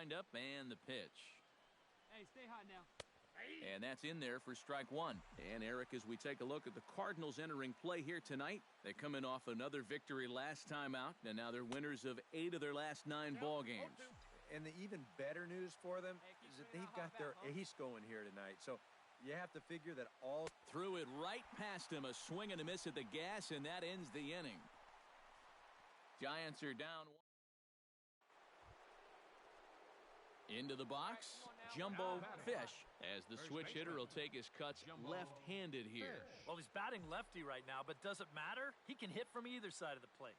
windup and the pitch. Hey, stay hot now. And that's in there for strike one. And Eric, as we take a look at the Cardinals entering play here tonight, they come in off another victory last time out, and now they're winners of 8 of their last 9 ball games. And the even better news for them is that they've got their ace going here tonight. So you have to figure that all... Threw it right past him, a swing and a miss at the gas, and that ends the inning. Giants are down. Into the box, Jumbo Fish, as the switch hitter will take his cuts left-handed here. Well, he's batting lefty right now, but does it matter? He can hit from either side of the plate.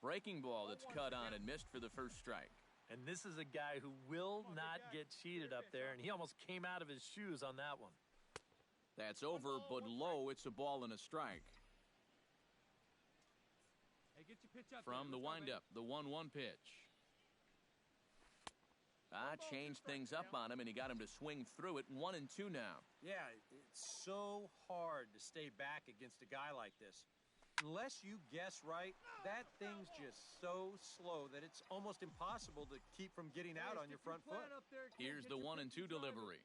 Breaking ball that's cut on and missed for the first strike. And this is a guy who will not get cheated up there, and he almost came out of his shoes on that one. That's over, but low. It's a ball and a strike. Hey, get your pitch up from the windup, the 1-1 pitch. Changed things up on him, and he got him to swing through it. 1-2 now. Yeah, it's so hard to stay back against a guy like this. Unless you guess right, that thing's just so slow that it's almost impossible to keep from getting out on your front foot. Here's the 1-2 delivery.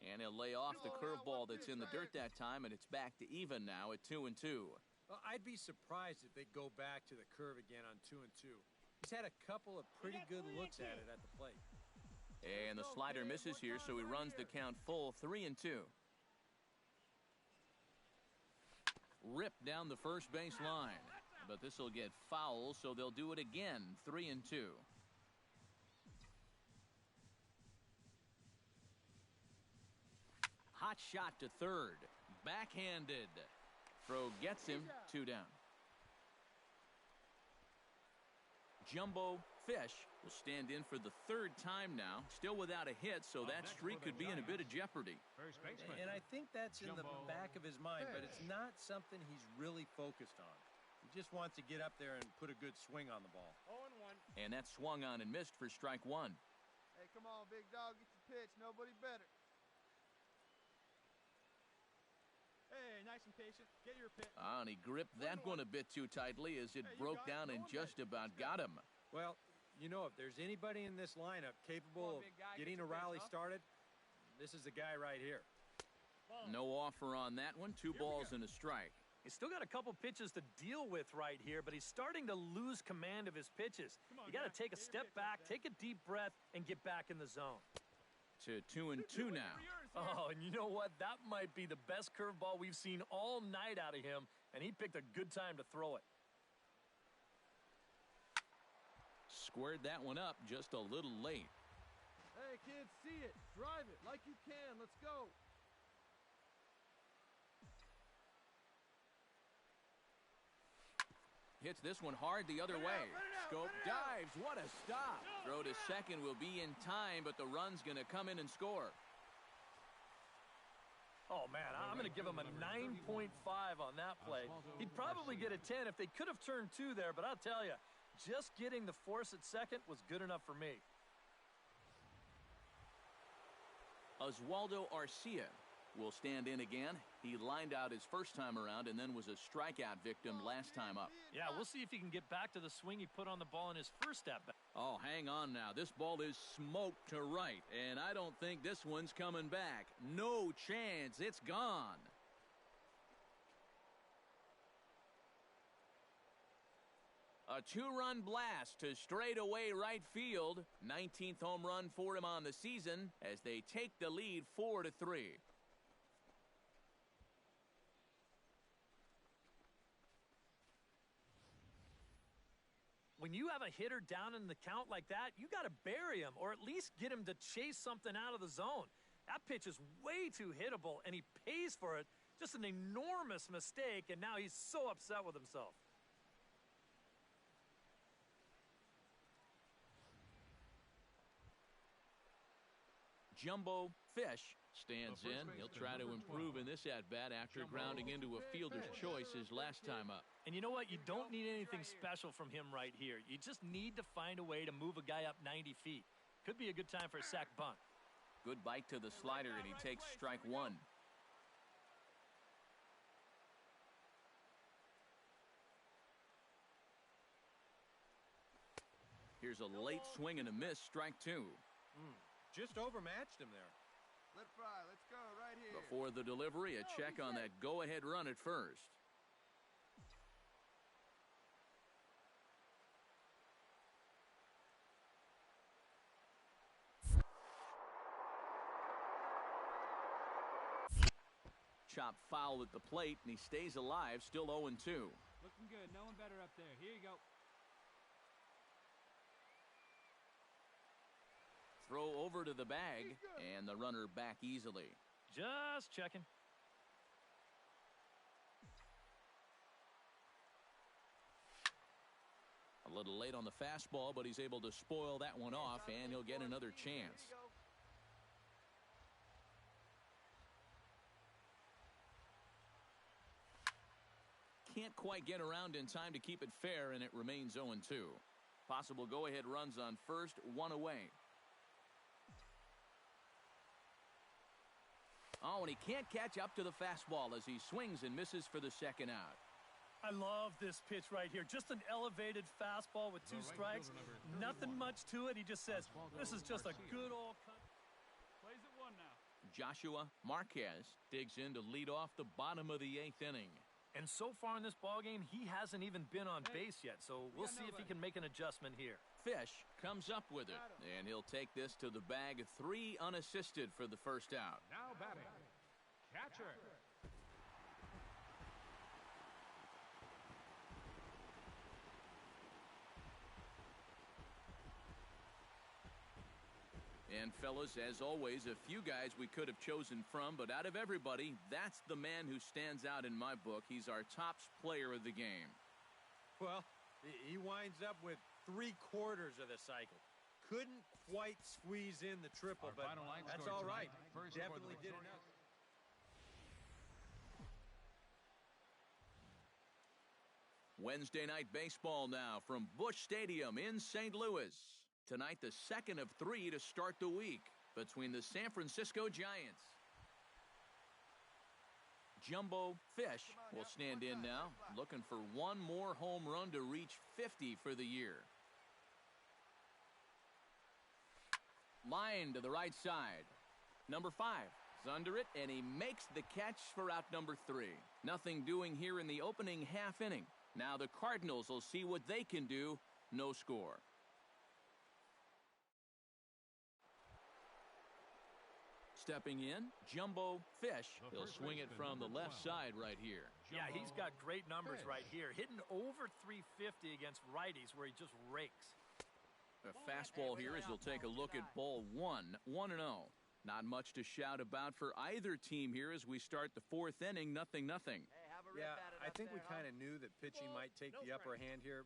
And he'll lay off the curveball that's in the dirt that time, and it's back to even now at 2-2. Well, I'd be surprised if they go back to the curve again on 2-2. He's had a couple of pretty good looks at it at the plate. And the slider misses here, so he runs the count full, 3-2. Ripped down the first base line, but this will get foul, so they'll do it again, 3-2. Hot shot to third, backhanded. Throw gets him, 2 down. Jumbo Fish will stand in for the 3rd time now, still without a hit, so that streak could be in a bit of jeopardy. And I think that's in the back of his mind, but it's not something he's really focused on. He just wants to get up there and put a good swing on the ball. 0-1. And that swung on and missed for strike one. Hey, come on, big dog, get your pitch. Nobody better. Hey, nice and patient. Get your pitch. And he gripped that one a bit too tightly as it broke down and just about got him. Well, you know, if there's anybody in this lineup capable of getting a rally started, this is the guy right here. No offer on that one. 2 balls and a strike. He's still got a couple pitches to deal with right here, but he's starting to lose command of his pitches. You got to take a step back, take a deep breath, and get back in the zone. To 2-2 now. Oh, and you know what? That might be the best curveball we've seen all night out of him, and he picked a good time to throw it. Squared that one up just a little late. Hey, kids, see it. Drive it like you can. Let's go. Hits this one hard the other way. Scope dives. What a stop. Throw to second will be in time, but the run's going to come in and score. Oh, man, I'm going to give him a 9.5 on that play. He'd probably get a 10 if they could have turned 2 there, but I'll tell you, just getting the force at second was good enough for me. Oswaldo Arcia will stand in again. He lined out his first time around and then was a strikeout victim last time up. Yeah, we'll see if he can get back to the swing he put on the ball in his first at-bat. Oh, hang on now. This ball is smoked to right, and I don't think this one's coming back. No chance. It's gone. A 2-run blast to straightaway right field. 19th home run for him on the season as they take the lead 4-3. When you have a hitter down in the count like that, you got to bury him or at least get him to chase something out of the zone. That pitch is way too hittable, and he pays for it. Just an enormous mistake, and now he's so upset with himself. Jumbo Fish stands in. He'll try to improve in this at-bat after grounding into a fielder's choice his last time up. And you know what? You don't need anything special from him right here. You just need to find a way to move a guy up 90 feet. Could be a good time for a sac bunt. Good bite to the slider, and he takes strike one. Here's a late swing and a miss, strike two. Just overmatched him there. Let fry. Let's go right here. Before the delivery, a check on that go-ahead run at first. Chop foul at the plate, and he stays alive, still 0-2. Looking good. No one better up there. Here you go. Throw over to the bag, and the runner back easily. Just checking. A little late on the fastball, but he's able to spoil that one off, and he'll get another chance. Can't quite get around in time to keep it fair, and it remains 0-2. Possible go-ahead runs on first, one away. Oh, and he can't catch up to the fastball as he swings and misses for the second out. I love this pitch right here. Just an elevated fastball with two strikes. Nothing much to it. He just says, this is just a good old cut. Plays at one now. Joshua Marquez digs in to lead off the bottom of the 8th inning. And so far in this ballgame, he hasn't even been on base yet, so we'll see if he can make an adjustment here. Fish comes up with it, and he'll take this to the bag, 3 unassisted for the first out. Now batting. Catcher. And fellas, as always, a few guys we could have chosen from, but out of everybody, that's the man who stands out in my book. He's our top player of the game. Well, he winds up with 3/4 of the cycle. Couldn't quite squeeze in the triple, but that's all right. Definitely did enough. Wednesday night baseball now from Busch Stadium in St. Louis. Tonight, the second of 3 to start the week between the San Francisco Giants. Jumbo Fish will stand in now, looking for one more home run to reach 50 for the year. Line to the right side. Number 5 is under it, and he makes the catch for out number 3. Nothing doing here in the opening half inning. Now the Cardinals will see what they can do. No score. Stepping in, Jumbo Fish. He'll swing it from the left side right here. Yeah, he's got great numbers right here. Hitting over 350 against righties where he just rakes. A fastball here as he'll take a look at ball 1, 1-0. Not much to shout about for either team here as we start the 4th inning, 0-0. Yeah, I think we kind of knew that pitching might take the upper hand here.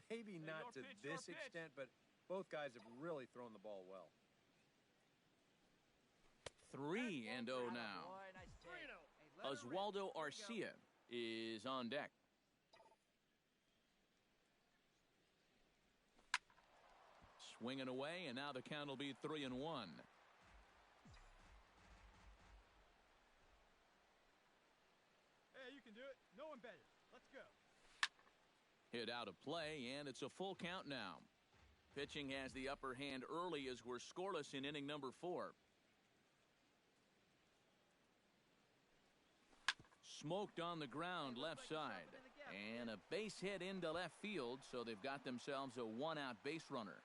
Maybe not to this extent, but both guys have really thrown the ball well. 3-0 now. Oswaldo Arcia is on deck. Swinging away, and now the count will be 3-1. Hey, you can do it. No one better. Let's go. Hit out of play, and it's a full count now. Pitching has the upper hand early as we're scoreless in inning number 4. Smoked on the ground left side. And a base hit into left field, so they've got themselves a 1-out base runner.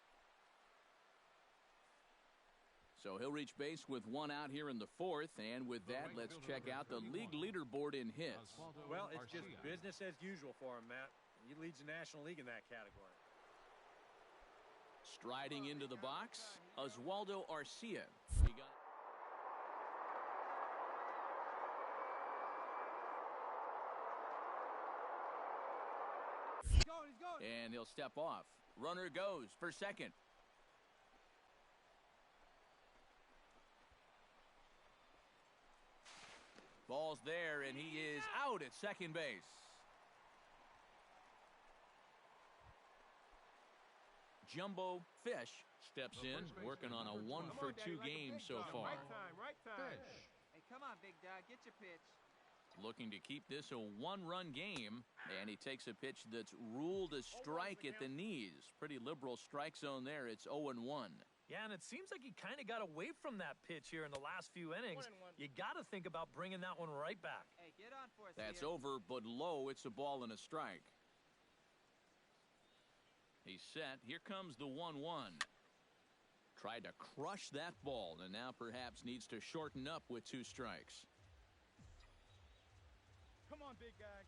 So he'll reach base with 1 out here in the 4th, and with that, let's check out the league leaderboard in hits. Well, it's just business as usual for him, Matt. He leads the National League in that category. Striding into the box, Oswaldo Arcia. He got He's going. and he'll step off. Runner goes for second. Ball's there, and he is out at second base. Jumbo Fish steps in, working on a 1-for-2 game so far. Right time. Hey, come on, big dog. Get your pitch. Looking to keep this a one-run game, and he takes a pitch that's ruled a strike at the knees. Pretty liberal strike zone there. It's 0-1. Yeah, and it seems like he kind of got away from that pitch here in the last few innings. You got to think about bringing that one right back. Hey, get on for us. That's over, but low. It's a ball and a strike. He's set. Here comes the 1-1. Tried to crush that ball, and now perhaps needs to shorten up with 2 strikes. Come on, big guy.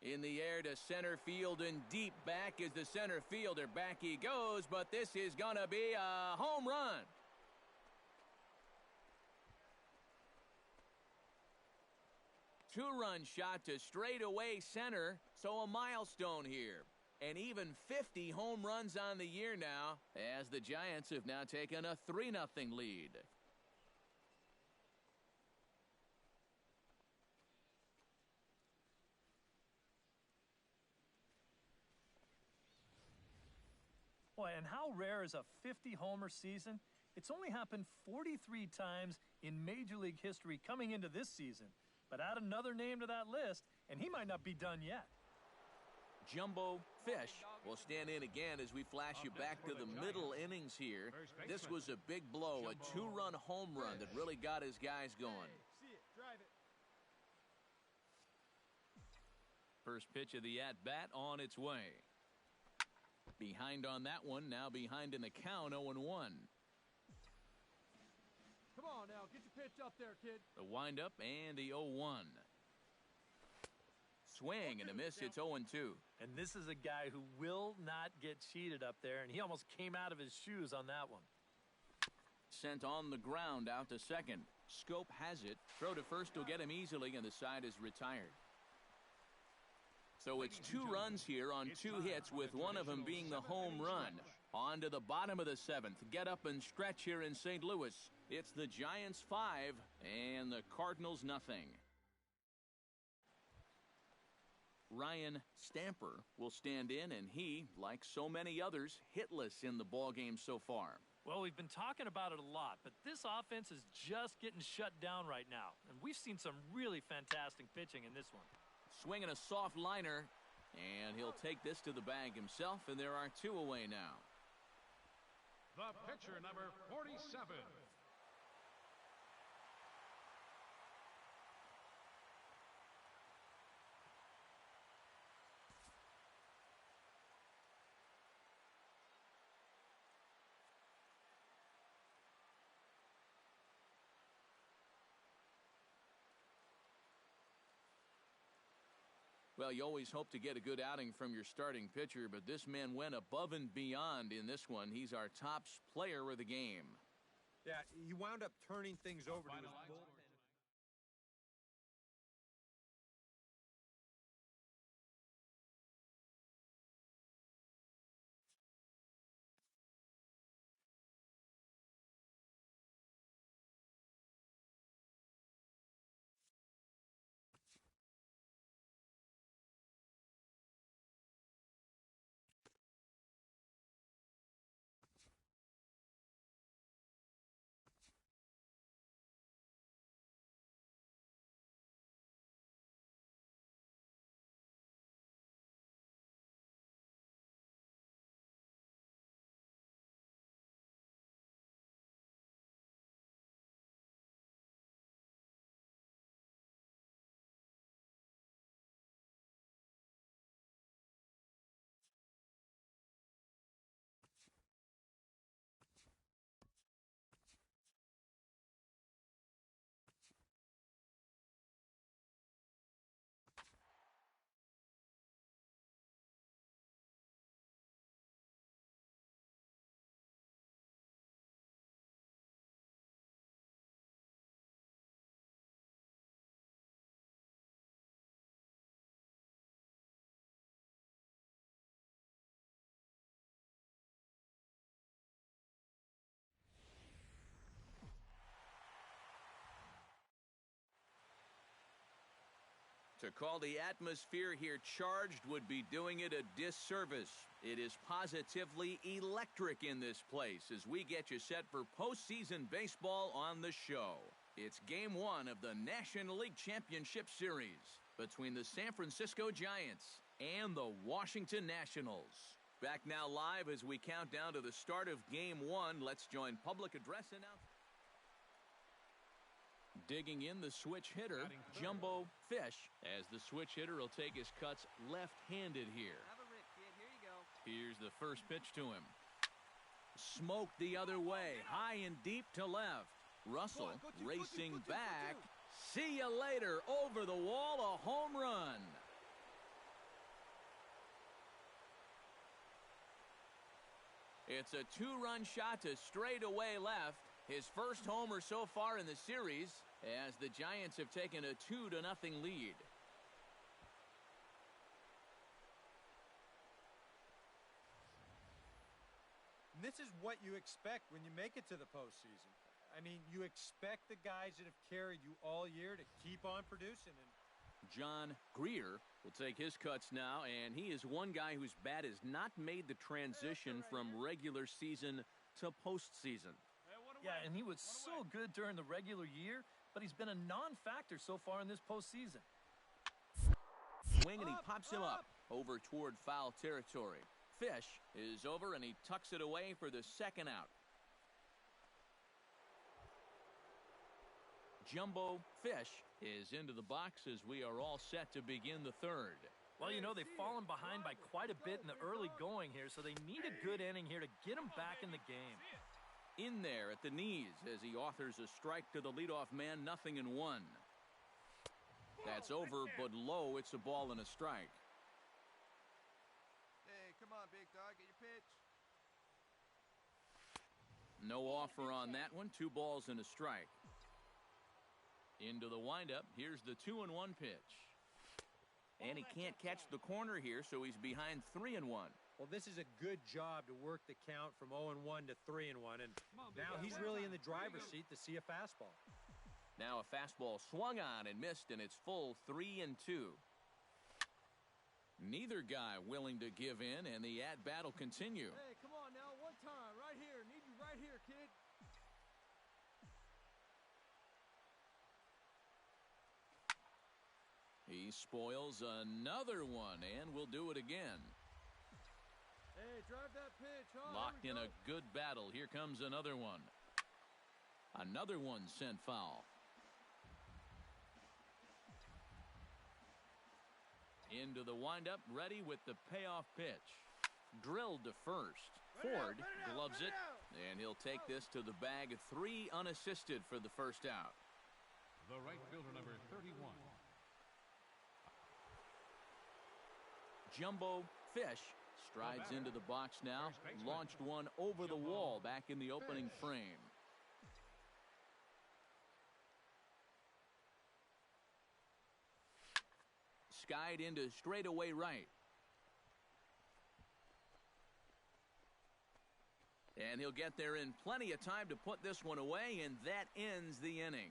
In the air to center field and deep back is the center fielder. Back he goes, but this is going to be a home run. Two-run shot to straightaway center, so a milestone here. And even 50 home runs on the year now, as the Giants have now taken a 3-0 lead. Boy, and how rare is a 50-homer season? It's only happened 43 times in Major League history coming into this season. But add another name to that list, and he might not be done yet. Jumbo Fish will stand in again as we flash you back to the middle innings here. This was a big blow, a 2-run home run that really got his guys going. See it, drive it. First pitch of the at-bat on its way. Behind on that one, now behind in the count, 0-1. Come on now, get your pitch up there, kid. The windup and the 0-1. Swing and a miss, it's 0-2. And this is a guy who will not get cheated up there, and he almost came out of his shoes on that one. Sent on the ground out to second. Scope has it. Throw to first will get him easily, and the side is retired. So it's 2 runs here on 2 hits, with one of them being the home run. On to the bottom of the 7th. Get up and stretch here in St. Louis. It's the Giants 5 and the Cardinals nothing. Ryan Stamper will stand in, and he, like so many others, hitless in the ballgame so far. Well, we've been talking about it a lot, but this offense is just getting shut down right now. And we've seen some really fantastic pitching in this one. Swinging a soft liner, and he'll take this to the bag himself, and there are 2 away now. The pitcher, number 47. Well, you always hope to get a good outing from your starting pitcher, but this man went above and beyond in this one. He's our top player of the game. Yeah, he wound up turning things over to his bullpen. To call the atmosphere here charged would be doing it a disservice. It is positively electric in this place as we get you set for postseason baseball on the show. It's Game 1 of the National League Championship Series between the San Francisco Giants and the Washington Nationals. Back now live as we count down to the start of Game 1. Let's join public address announcement. Digging in the switch hitter, Jumbo Fish, as the switch hitter will take his cuts left-handed here. Have a rip, kid. Here you go. Here's the first pitch to him. Smoked the other way, high and deep to left. Russell racing back. See you later. Over the wall, a home run. It's a two-run shot to straightaway left. His first homer so far in the series as the Giants have taken a 2-0 lead. This is what you expect when you make it to the postseason. I mean, you expect the guys that have carried you all year to keep on producing. And John Greer will take his cuts now, and he is one guy whose bat has not made the transition from regular season to postseason. Yeah, and he was so good during the regular year, but he's been a non-factor so far in this postseason. Swing, and he pops him up over toward foul territory. Fish is over, and he tucks it away for the second out. Jumbo Fish is into the box as we are all set to begin the third. Well, you know, they've fallen behind by quite a bit in the early going here, so they need a good inning here to get them back in the game. In there at the knees as he authors a strike to the leadoff man, 0-1. That's over, but low. It's a ball and a strike. Hey, come on, big dog. Get your pitch. No offer on that one. 2 balls and a strike. Into the windup. Here's the 2-1 pitch. And he can't catch the corner here, so he's behind 3-1. well, this is a good job to work the count from 0-1 to 3-1, and now he's really in the driver's seat to see a fastball. Now a fastball swung on and missed, and it's full 3-2. Neither guy willing to give in, and the at-bat will continue. Hey, come on now, one time, right here. Need you right here, kid. He spoils another one, and will do it again. Hey, drive that pitch, huh? Locked in a good battle. Here comes another one. Another one sent foul. Into the windup, ready with the payoff pitch. Drilled to first. Ford gloves it, and he'll take this to the bag. 3 unassisted for the first out. The right fielder, number 31. Jumbo Fish strides into the box now. Launched one over the wall back in the opening frame. Skied into straightaway right. And he'll get there in plenty of time to put this one away, and that ends the inning.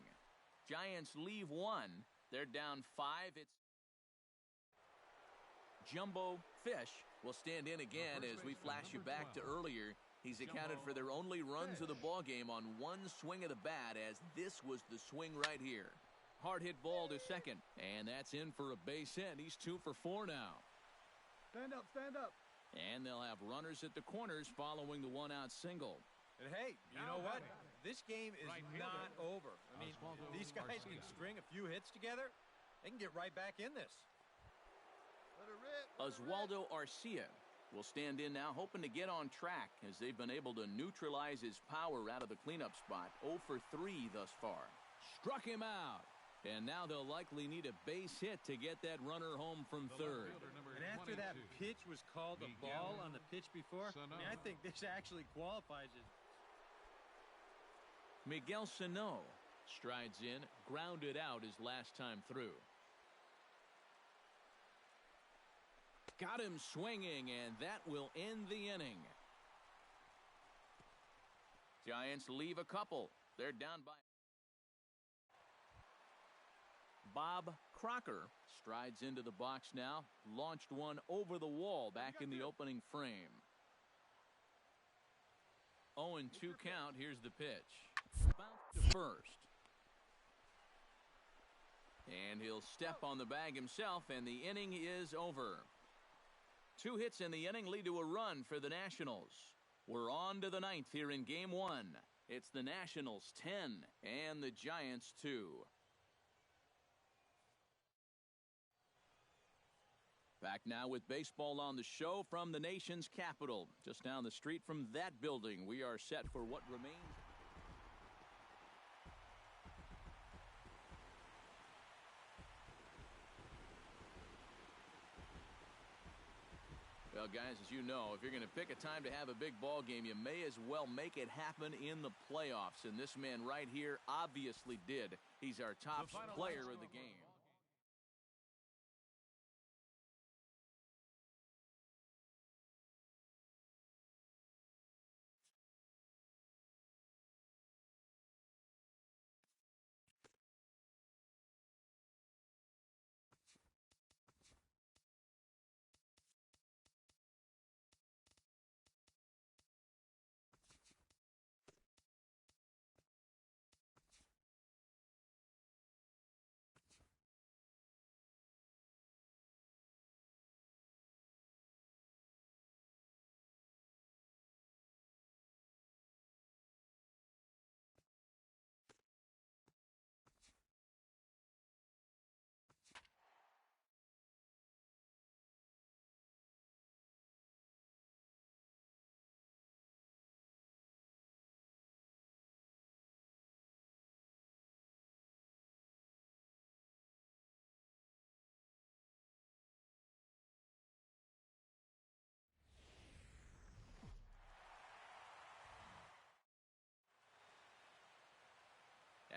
Giants leave 1. They're down 5. It's Jumbo Fish will stand in again as we flash you back to earlier. He's accounted for their only runs of the ballgame on one swing of the bat, as this was the swing right here. Hard hit ball to second, and that's in for a base hit. He's 2 for 4 now. Stand up, stand up. And they'll have runners at the corners following the one-out single. And hey, you know what? This game is not over. I mean, these guys can string a few hits together. They can get right back in this. Let it rip. Oswaldo Arcia will stand in now, hoping to get on track as they've been able to neutralize his power out of the cleanup spot. 0 for 3 thus far. Struck him out. And now they'll likely need a base hit to get that runner home from third. And after that pitch was called a ball on the pitch before, I mean, I think this actually qualifies as... Miguel Sano strides in, grounded out his last time through. Got him swinging, and that will end the inning. Giants leave a couple. They're down by... Bob Crocker strides into the box now. Launched one over the wall back in the opening frame. 0-2 count. Here's the pitch. Bounce to first. And he'll step on the bag himself, and the inning is over. 2 hits in the inning lead to a run for the Nationals. We're on to the 9th here in Game 1. It's the Nationals 10 and the Giants 2. Back now with baseball on the show from the nation's capital. Just down the street from that building, we are set for what remains. Well, guys, as you know, if you're going to pick a time to have a big ball game, you may as well make it happen in the playoffs. And this man right here obviously did. He's our top player of the game.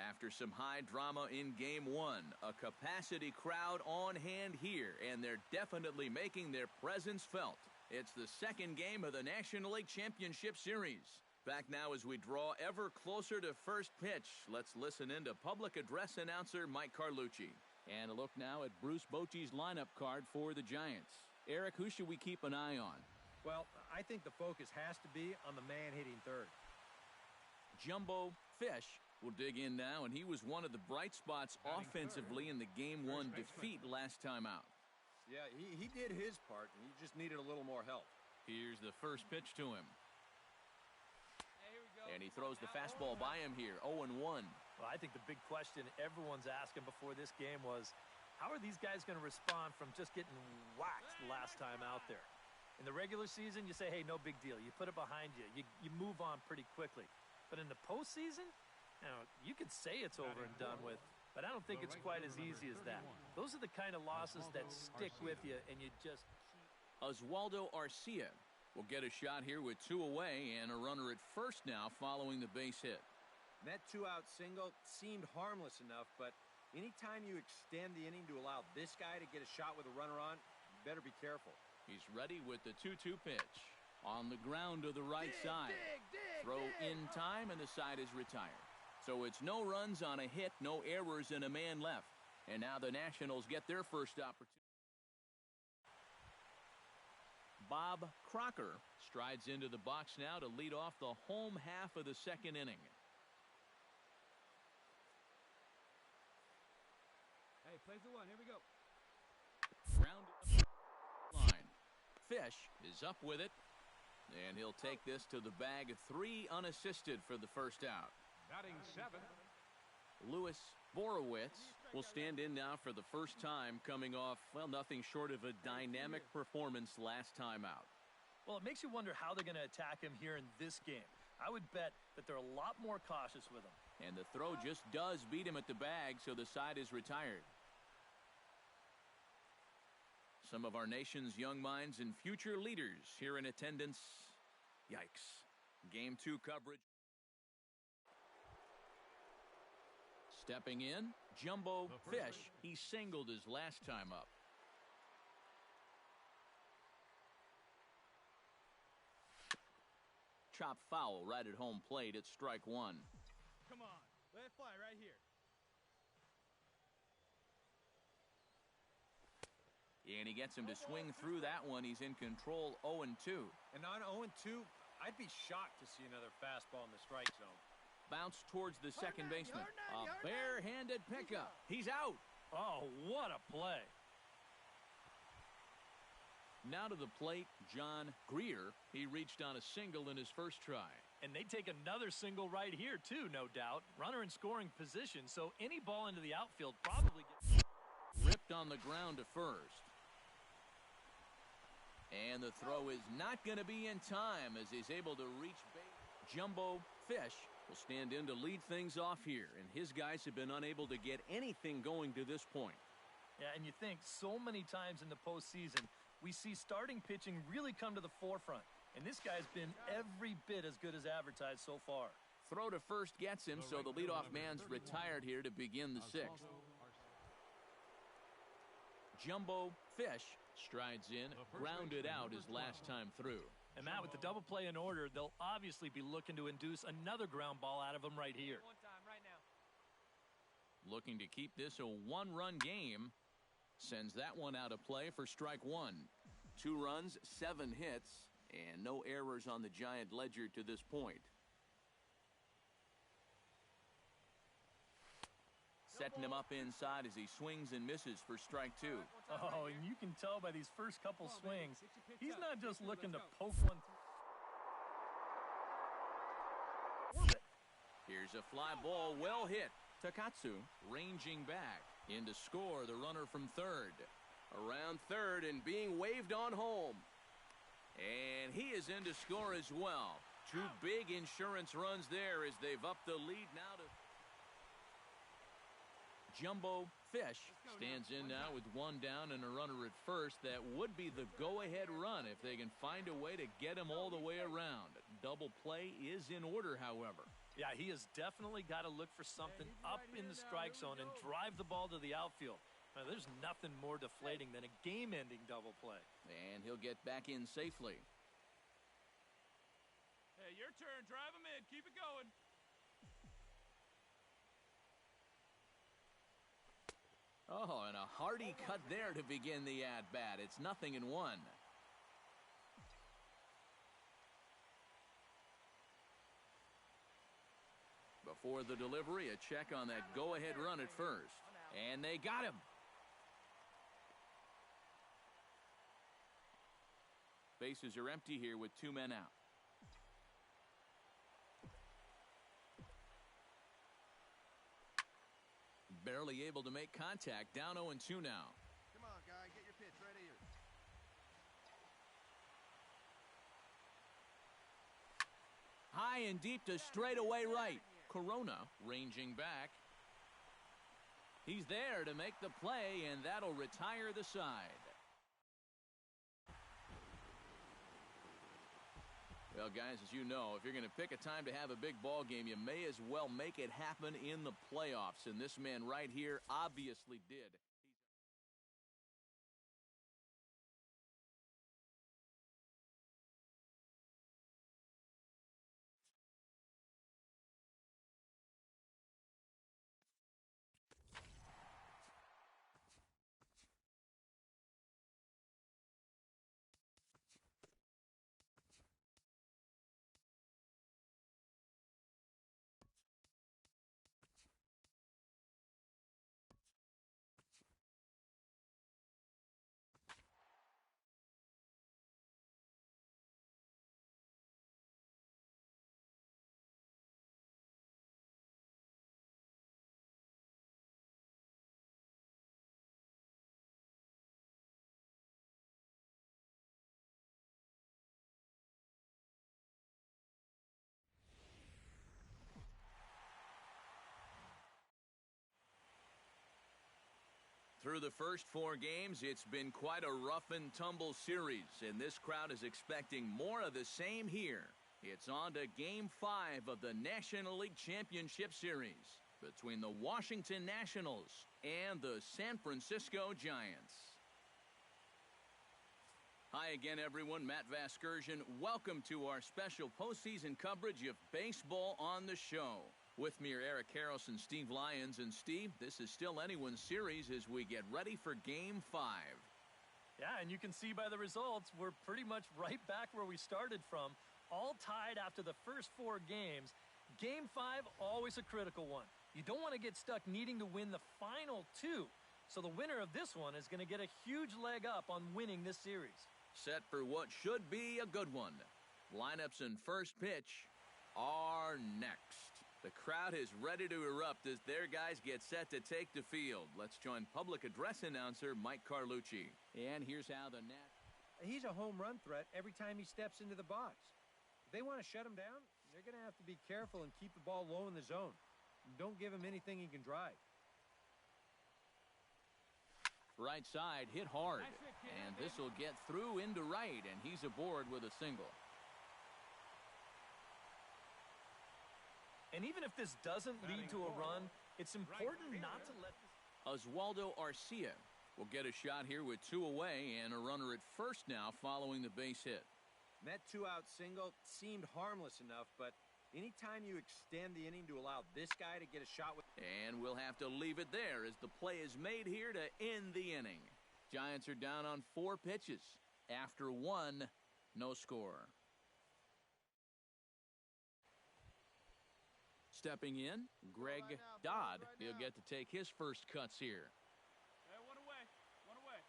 After some high drama in Game 1, a capacity crowd on hand here, and they're definitely making their presence felt. It's the second game of the National League Championship Series. Back now as we draw ever closer to first pitch. Let's listen in to public address announcer Mike Carlucci. And a look now at Bruce Bochy's lineup card for the Giants. Eric, who should we keep an eye on? Well, I think the focus has to be on the man hitting third. Jumbo Fish will dig in now, and he was one of the bright spots offensively in the Game 1 defeat last time out. Yeah, he did his part, and he just needed a little more help. Here's the first pitch to him. And he throws the fastball by him here, 0-1. Well, I think the big question everyone's asking before this game was, how are these guys going to respond from just getting whacked last time out there? In the regular season, you say, hey, no big deal. You put it behind you. You move on pretty quickly. But in the postseason, you could say it's over and done with, but I don't think it's quite as easy as that. Those are the kind of losses that stick with you, and you just keep. Oswaldo Arcia will get a shot here with 2 away and a runner at first now following the base hit. And that 2-out single seemed harmless enough, but anytime you extend the inning to allow this guy to get a shot with a runner on, you better be careful. He's ready with the 2-2 pitch. On the ground to the right side. Throw in time, and the side is retired. So it's no runs on a hit, no errors, and a man left. And now the Nationals get their first opportunity. Bob Crocker strides into the box now to lead off the home half of the second inning. Hey, plays the one. Here we go. Ground line. Fish is up with it. And he'll take this to the bag of 3 unassisted for the first out. Batting 7. Louis Borowitz will stand in now for the first time, coming off, well, nothing short of a dynamic performance last time out. Well, it makes you wonder how they're going to attack him here in this game. I would bet that they're a lot more cautious with him. And the throw just does beat him at the bag, so the side is retired. Some of our nation's young minds and future leaders here in attendance. Yikes. Game 2 coverage. Stepping in, Jumbo Fish. He singled his last time up. Chop foul right at home plate at strike 1. Come on. Let it fly right here. And he gets him to swing through that one. He's in control, 0-2. And on 0-2, I'd be shocked to see another fastball in the strike zone. Bounce towards the second baseman. A bare-handed pickup. He's out. Oh, what a play. Now to the plate, John Greer. He reached on a single in his first try. And they take another single right here, too, no doubt. Runner in scoring position, so any ball into the outfield probably gets ripped on the ground to first. And the throw is not going to be in time as he's able to reach base. Jumbo Fish will stand in to lead things off here, and his guys have been unable to get anything going to this point. Yeah, and you think so many times in the postseason, we see starting pitching really come to the forefront. And this guy's been every bit as good as advertised so far. Throw to first gets him, so the leadoff man's retired here to begin the sixth. Jumbo Fish strides in, grounded out his last time through. And Matt, with the double play in order, they'll obviously be looking to induce another ground ball out of him right here. Looking to keep this a one-run game. Sends that one out of play for strike one. 2 runs, 7 hits, and no errors on the Giant ledger to this point. Setting him up inside as he swings and misses for strike 2. Oh, and you can tell by these first couple swings, he's not just looking to poke one through. Here's a fly ball, well hit. Takatsu ranging back. In to score the runner from third. Around third and being waved on home. And he is in to score as well. 2 big insurance runs there as they've upped the lead now to... Jumbo Fish stands in now with 1 down and a runner at first. That would be the go-ahead run if they can find a way to get him all the way around. Double play is in order, however. Yeah, he has definitely got to look for something up in the strike zone and drive the ball to the outfield. Now, there's nothing more deflating than a game-ending double play. And he'll get back in safely. Hey, your turn. Drive him in. Keep it going. Oh, and a hearty cut there to begin the at-bat. It's 0-1. Before the delivery, a check on that go-ahead run at first. And they got him. Bases are empty here with 2 men out. Barely able to make contact. Down 0-2 now. Come on, guy. Get your pitch right here. High and deep to straightaway right. Corona ranging back. He's there to make the play, and that'll retire the side. Well, guys, as you know, if you're going to pick a time to have a big ball game, you may as well make it happen in the playoffs. And this man right here obviously did. Through the first 4 games, it's been quite a rough and tumble series, and this crowd is expecting more of the same here. It's on to Game 5 of the National League Championship Series between the Washington Nationals and the San Francisco Giants. Hi again, everyone. Matt Vasgersian. Welcome to our special postseason coverage of baseball on the show. With me are Eric Harrelson, Steve Lyons, and Steve, this is still anyone's series as we get ready for Game 5. Yeah, and you can see by the results, we're pretty much right back where we started from, all tied after the first 4 games. Game 5, always a critical one. You don't want to get stuck needing to win the final 2. So the winner of this one is going to get a huge leg up on winning this series. Set for what should be a good one. Lineups and first pitch are next. The crowd is ready to erupt as their guys get set to take the field. Let's join public address announcer Mike Carlucci. And here's how the He's a home run threat every time he steps into the box. If they want to shut him down, they're going to have to be careful and keep the ball low in the zone. Don't give him anything he can drive. right side hit hard. And this will get through into right, and he's aboard with a single. And even if this doesn't lead to a run, it's important not to let this... Oswaldo Arcia will get a shot here with two away and a runner at first now following the base hit. That two-out single seemed harmless enough, but anytime you extend the inning to allow this guy to get a shot with... And we'll have to leave it there as the play is made here to end the inning. Giants are down on 4 pitches. After 1, no score. Stepping in, Greg Dodd. He'll get to take his first cuts here. Hey, one away. One away.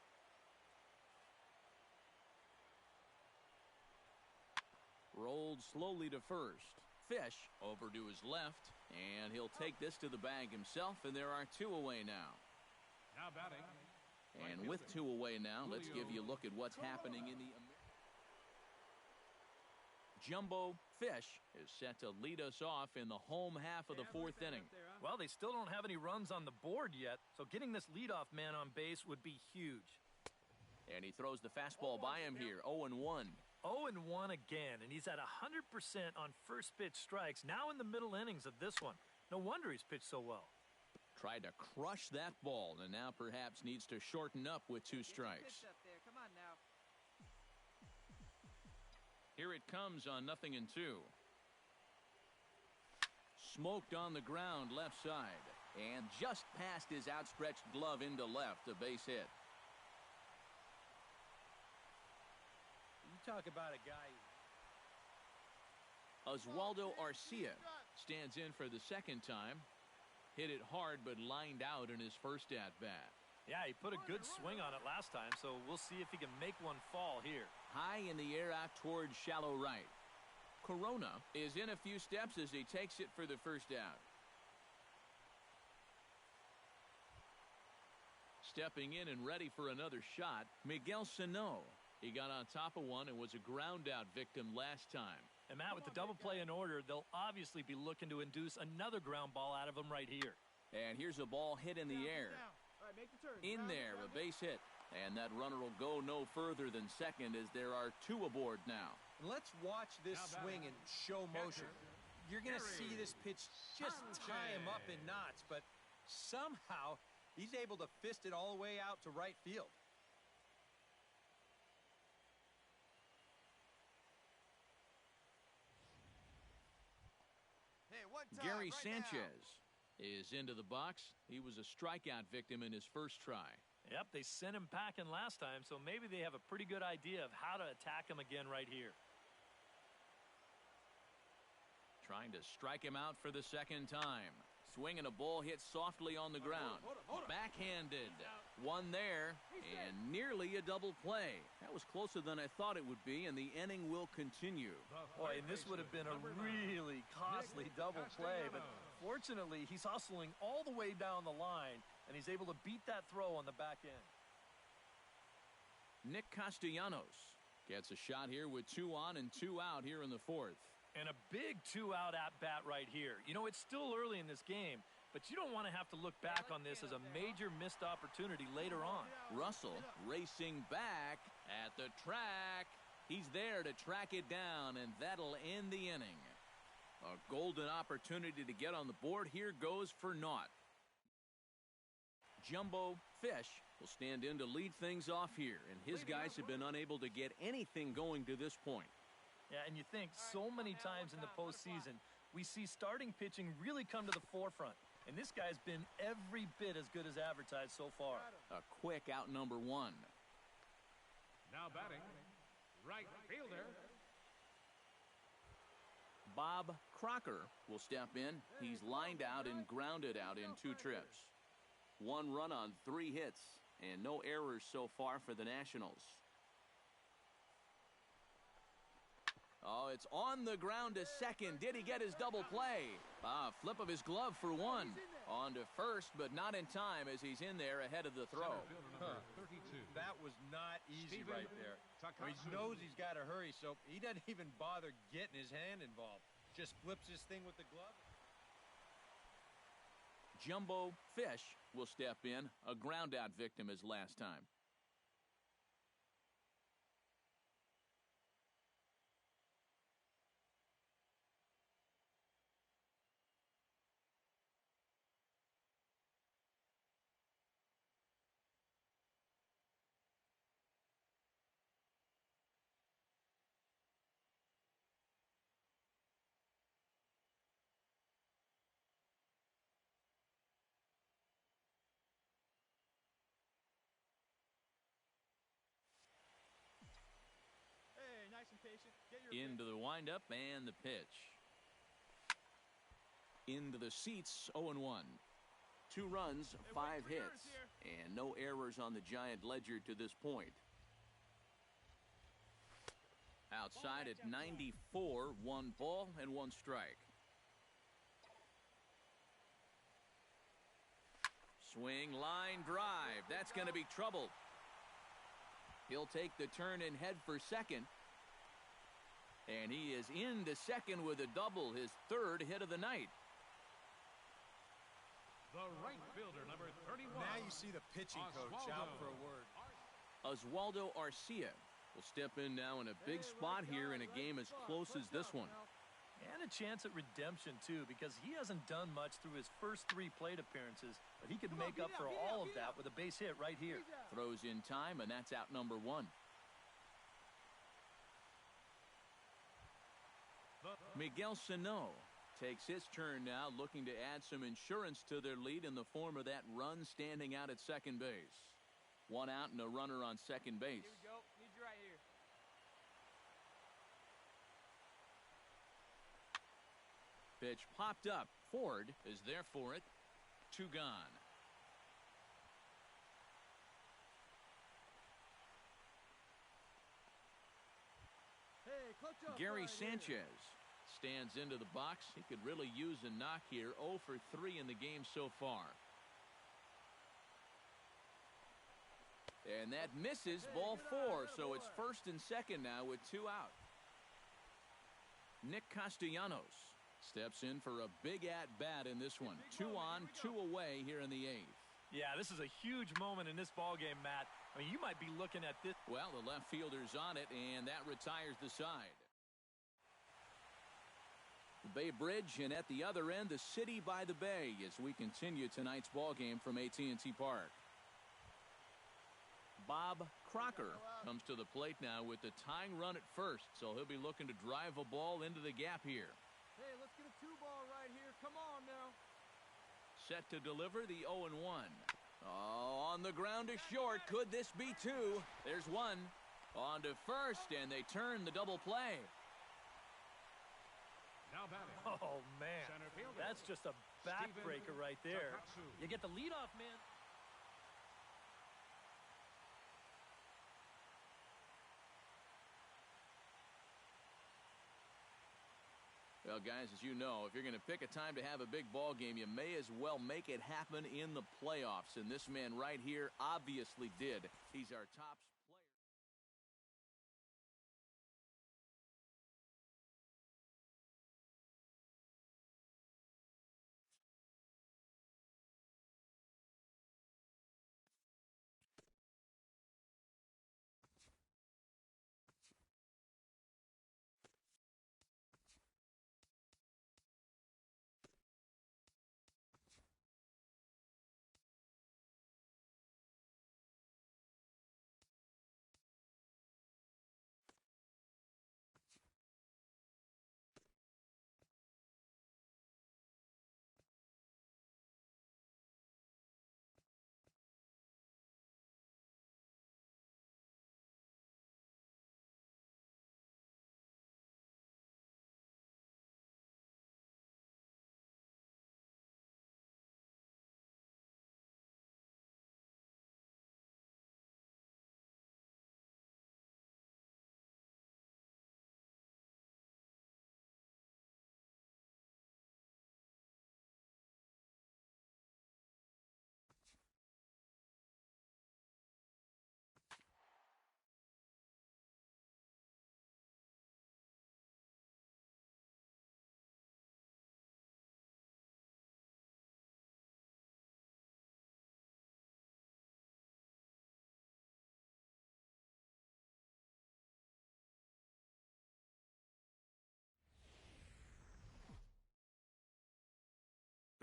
Rolled slowly to first. Fish over to his left, and he'll take this to the bag himself, and there are 2 away now. Now batting. And with 2 away now, let's give you a look at what's happening in the... Jumbo Fish is set to lead us off in the home half of the 4th inning. Well, they still don't have any runs on the board yet, so getting this leadoff man on base would be huge. And he throws the fastball by him here, 0-1. 0-1 again, and he's at 100% on first pitch strikes, now in the middle innings of this one. No wonder he's pitched so well. Tried to crush that ball, and now perhaps needs to shorten up with 2 strikes. Come on now. Here it comes on 0-2. Smoked on the ground left side, and just past his outstretched glove into left, a base hit. You talk about a guy... Oswaldo Arcia stands in for the second time. Hit it hard, but lined out in his first at-bat. Yeah, he put a good swing on it last time, so we'll see if he can make one fall here. High in the air out towards shallow right. Corona is in a few steps as he takes it for the first out. Stepping in and ready for another shot, Miguel Sano. He got on top of one and was a ground out victim last time. And Matt, with the double play in order, they'll obviously be looking to induce another ground ball out of him right here. And here's a ball hit in the air. All right, make the turn. In there, a base hit. And that runner will go no further than second as there are 2 aboard now. Let's watch this swing in show motion. You're going to see this pitch just tie him up in knots, but somehow he's able to fist it all the way out to right field. Hey, one time, Gary right Sanchez is into the box. He was a strikeout victim in his first try. Yep, they sent him packing last time, so maybe they have a pretty good idea of how to attack him again right here. Trying to strike him out for the second time. Swinging a ball hit softly on the ground. Backhanded. One there, and nearly a double play. That was closer than I thought it would be, and the inning will continue. Boy, and this would have been a really costly double play, but fortunately, he's hustling all the way down the line, and he's able to beat that throw on the back end. Nick Castellanos gets a shot here with 2 on and 2 out here in the 4th. And a big 2-out at-bat right here. You know, it's still early in this game, but you don't want to have to look back on this as a major missed opportunity later on. Russell racing back at the track. He's there to track it down, and that'll end the inning. A golden opportunity to get on the board here goes for naught. Jumbo Fish will stand in to lead things off here, and his guys have been unable to get anything going to this point. Yeah, and you think so many times in the postseason, we see starting pitching really come to the forefront. And this guy's been every bit as good as advertised so far. A quick out number 1. Now batting. Right fielder. Bob Crocker will step in. He's lined out and grounded out in 2 trips. 1 run on 3 hits, and no errors so far for the Nationals. Oh, it's on the ground to second. Did he get his double play? Flip of his glove for 1. On to first, but not in time as he's in there ahead of the throw. Center fielder number 32. That was not easy Steven right there. He Takatsu. knows he's got to hurry, so he doesn't even bother getting his hand involved. Just flips this thing with the glove. Jumbo Fish will step in, a ground-out victim as last time. Hey, nice and patient. Get your Into the windup and the pitch. Into the seats, 0-1. 2 runs, 5 hits, and no errors on the Giant ledger to this point. Outside at 94, 1 ball and 1 strike. Swing, line, drive. That's going to be trouble. He'll take the turn and head for second. And he is into second with a double, his 3rd hit of the night. The right fielder, number 31. Now you see the pitching coach out for a word. Oswaldo Arcia will step in now in a big spot here in a game as close as this one. And a chance at redemption, too, because he hasn't done much through his first 3 plate appearances, but he could make up for all of that with a base hit right here. Throws in time, and that's out number 1. Miguel Sano takes his turn now, looking to add some insurance to their lead in the form of that run standing out at second base. 1 out and a runner on second base. Here we go. Need you right here. Pitch popped up. Ford is there for it. 2 gone. Hey, clutch up Gary right here. Sanchez stands into the box. He could really use a knock here. 0 for 3 in the game so far. And that misses, ball 4. So it's first and second now with 2 out. Nick Castellanos steps in for a big at-bat in this one. 2 on, 2 away here in the 8th. Yeah, this is a huge moment in this ballgame, Matt. I mean, you might be looking at this. Well, the left fielder's on it, and that retires the side. The Bay Bridge, and at the other end, the city by the bay as we continue tonight's ballgame from AT&T Park. Bob Crocker comes to the plate now with the tying run at first, so he'll be looking to drive a ball into the gap here. Hey, let's get a 2-ball right here. Come on now. Set to deliver the 0-1. Oh, on the ground to short. Could this be 2? There's 1. On to first, and they turn the double play. Now batting. Oh, man. Center fielder. That's just a backbreaker right there. Takatsu. You get the leadoff man. Well, guys, as you know, if you're going to pick a time to have a big ball game, you may as well make it happen in the playoffs. And this man right here obviously did. He's our top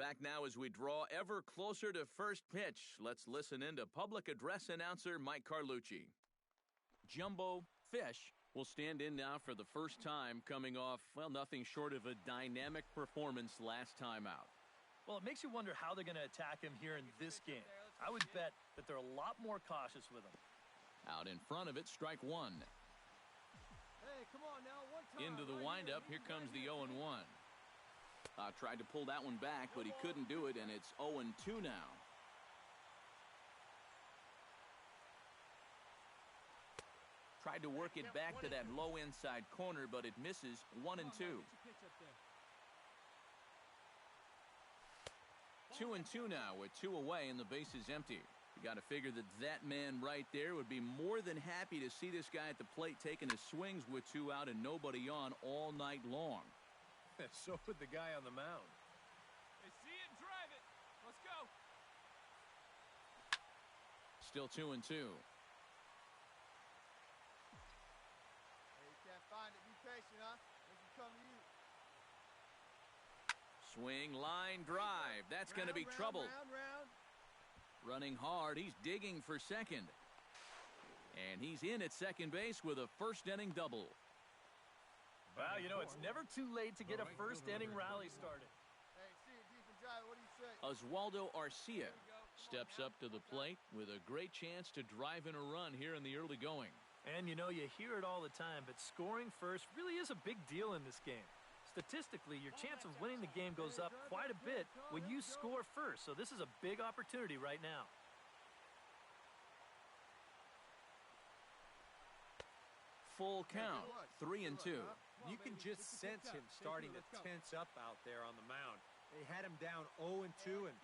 Back now as we draw ever closer to first pitch. Let's listen in to public address announcer Mike Carlucci. Jumbo Fish will stand in now for the first time, coming off, well, nothing short of a dynamic performance last time out. Well, it makes you wonder how they're going to attack him here in this game. I would bet that they're a lot more cautious with him. Out in front of it, strike one. Hey, come on now, one time. Into the right windup, here comes the 0-1. Tried to pull that one back, but he couldn't do it, and it's 0-2 now. Tried to work it back to that low inside corner, but it misses. 1-2. 2-2 now with 2 away, and the base is empty. You got to figure that man right there would be more than happy to see this guy at the plate taking his swings with 2 out and nobody on all night long. So would the guy on the mound. Hey, see it and drive it. Let's go. Still 2-2. Hey, you can't find it. Be patient, huh? They can come to you. Swing, line, drive. That's going to be trouble. Round. Running hard. He's digging for second. And he's in at second base with a first-inning double. Well, you know, it's never too late to get a first-inning rally started. Hey, see it deep and drive. What do you say? Oswaldo Arcia steps up to the plate with a great chance to drive in a run here in the early going. And, you know, you hear it all the time, but scoring first really is a big deal in this game. Statistically, your chance of winning the game goes up quite a bit when you score first, so this is a big opportunity right now. Full count, 3-2. You can just sense him starting to tense up out there on the mound. They had him down 0-2, and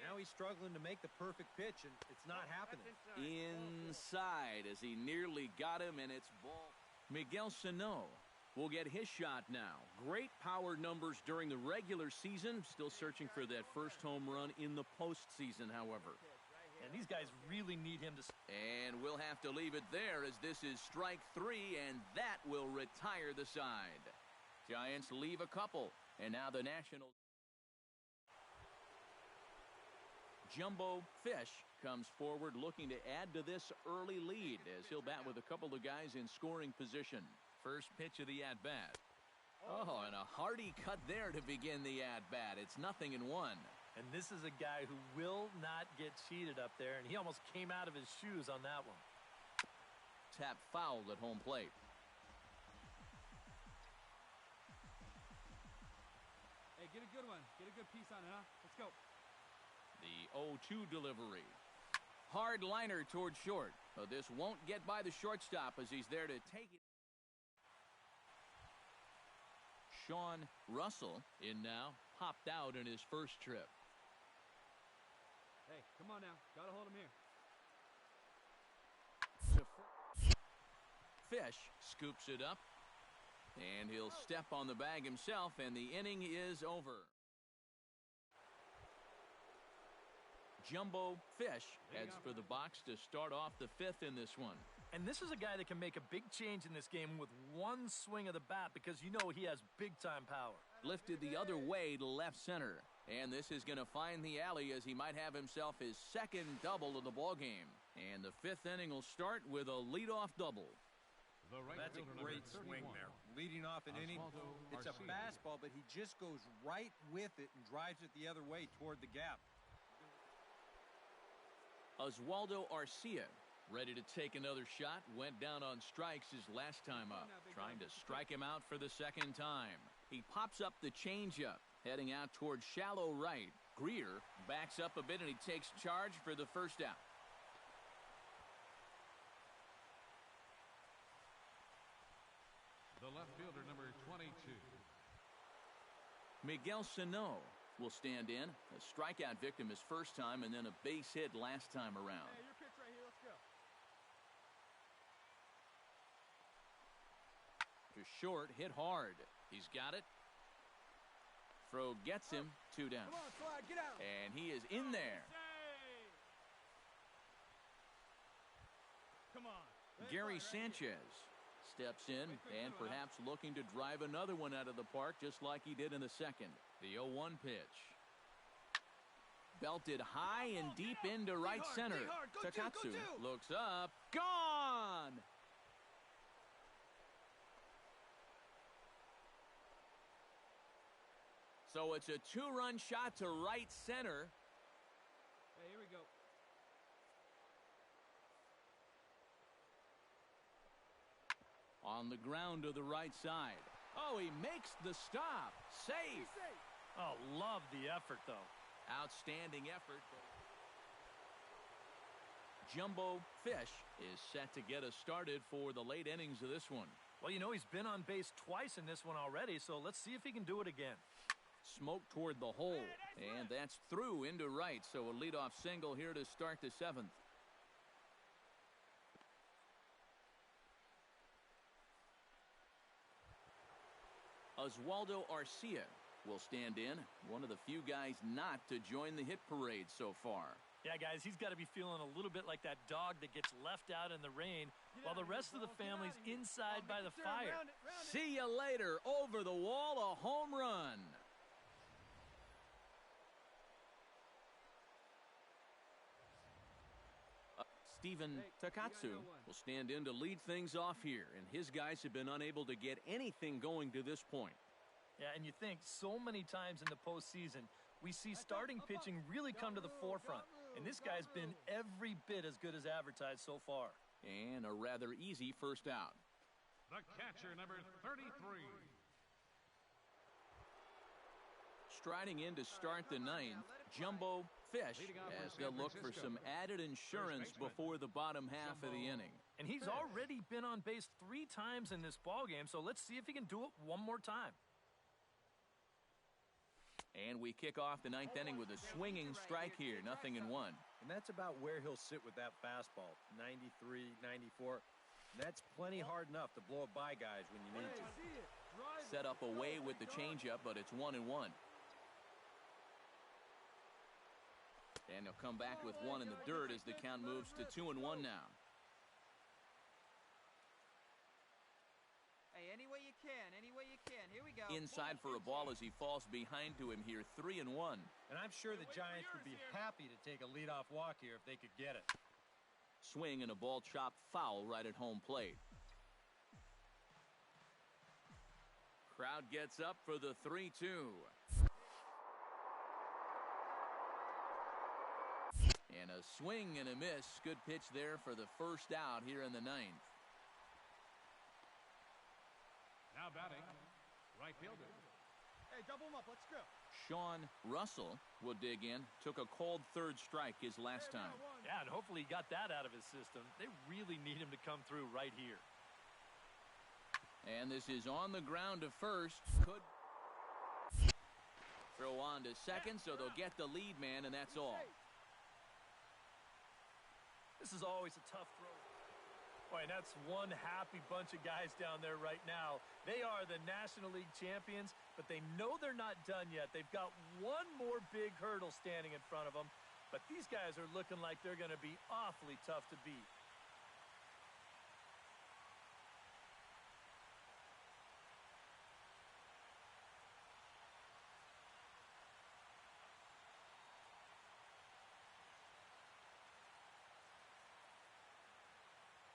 now he's struggling to make the perfect pitch, and it's not happening. Inside as he nearly got him, and it's ball. Miguel Sano will get his shot now. Great power numbers during the regular season. Still searching for that first home run in the postseason, however. And these guys really need him to... And we'll have to leave it there as this is strike 3, and that will retire the side. Giants leave a couple, and now the Nationals. Jumbo Fish comes forward looking to add to this early lead as he'll bat with a couple of guys in scoring position. First pitch of the at-bat. Oh, and a hearty cut there to begin the at-bat. It's 0-1. And this is a guy who will not get cheated up there, and he almost came out of his shoes on that one. Tap fouled at home plate. Hey, get a good one. Get a good piece on it, huh? Let's go. The 0-2 delivery. Hard liner towards short. But this won't get by the shortstop as he's there to take it. Sean Russell in now, popped out in his first trip. Hey, come on now. Gotta hold him here. Fish scoops it up, and he'll step on the bag himself, and the inning is over. Jumbo Fish heads for the box to start off the 5th in this one. And this is a guy that can make a big change in this game with one swing of the bat because you know he has big-time power. Lifted the other way to left center. And this is going to find the alley as he might have himself his second double of the ballgame. And the 5th inning will start with a leadoff double. That's a great swing there. Leading off an inning, it's a fastball, but he just goes right with it and drives it the other way toward the gap. Oswaldo Arcia, ready to take another shot, went down on strikes his last time up. Trying to strike him out for the second time. He pops up the changeup, heading out towards shallow right. Greer backs up a bit and he takes charge for the first out. The left fielder, number 22. Miguel Sano will stand in. A strikeout victim his first time and then a base hit last time around. Hey, your pitch right here. Let's go. To short, hit hard. He's got it. Throw gets him. 2 down. Come on, Slide, get out. And he is in there. Come on. Gary Sanchez steps in and perhaps looking to drive another one out of the park just like he did in the second. The 0-1 pitch. Belted high and deep into right center. Takatsu looks up. Gone! So it's a two-run shot to right center. Hey, here we go. On the ground to the right side. Oh, he makes the stop. Safe. Oh, love the effort, though. Outstanding effort. Jumbo Fish is set to get us started for the late innings of this one. Well, you know, he's been on base twice in this one already, so let's see if he can do it again. Smoke toward the hole, and that's through into right, so a leadoff single here to start the seventh. Oswaldo Arcia will stand in, one of the few guys not to join the hit parade so far. Yeah, guys, he's got to be feeling a little bit like that dog that gets left out in the rain while the rest of the family's inside by the fire. See you later. Over the wall, a home run. Stephen Takatsu will stand in to lead things off here, and his guys have been unable to get anything going to this point. Yeah, and you think so many times in the postseason, we see starting pitching really come to the forefront, and this guy's been every bit as good as advertised so far. And a rather easy first out. The catcher, number 33. Striding in to start the ninth, Jumbo Fish has to look for some added insurance before the bottom half of the inning. And he's already been on base 3 times in this ballgame, so let's see if he can do it one more time. And we kick off the ninth inning with a swinging strike here, 0-1. And that's about where he'll sit with that fastball, 93, 94. That's plenty hard enough to blow it by guys when you need to. Set up away with the changeup, but it's 1-1. And he'll come back with one in the dirt as the count moves to 2-1 now. Hey, any way you can, any way you can. Here we go. Inside for a ball as he falls behind to him here, 3-1. And I'm sure the Giants would be happy to take a leadoff walk here if they could get it. Swing and a ball chopped foul right at home plate. Crowd gets up for the 3-2. And a swing and a miss. Good pitch there for the first out here in the ninth. Now batting, right fielder. Hey, double him up. Let's go. Sean Russell will dig in. Took a called third strike his last time. Yeah, and hopefully he got that out of his system. They really need him to come through right here. And this is on the ground to first. Could throw on to second, so they'll get the lead man, and that's all. This is always a tough throw. Boy, and that's one happy bunch of guys down there right now. They are the National League champions, but they know they're not done yet. They've got one more big hurdle standing in front of them, but these guys are looking like they're going to be awfully tough to beat.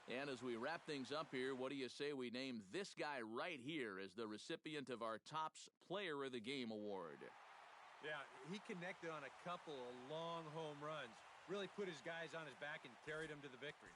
And as we wrap things up here, what do you say we name this guy right here as the recipient of our Topps Player of the Game award? Yeah, he connected on a couple of long home runs. Really put his guys on his back and carried them to the victory.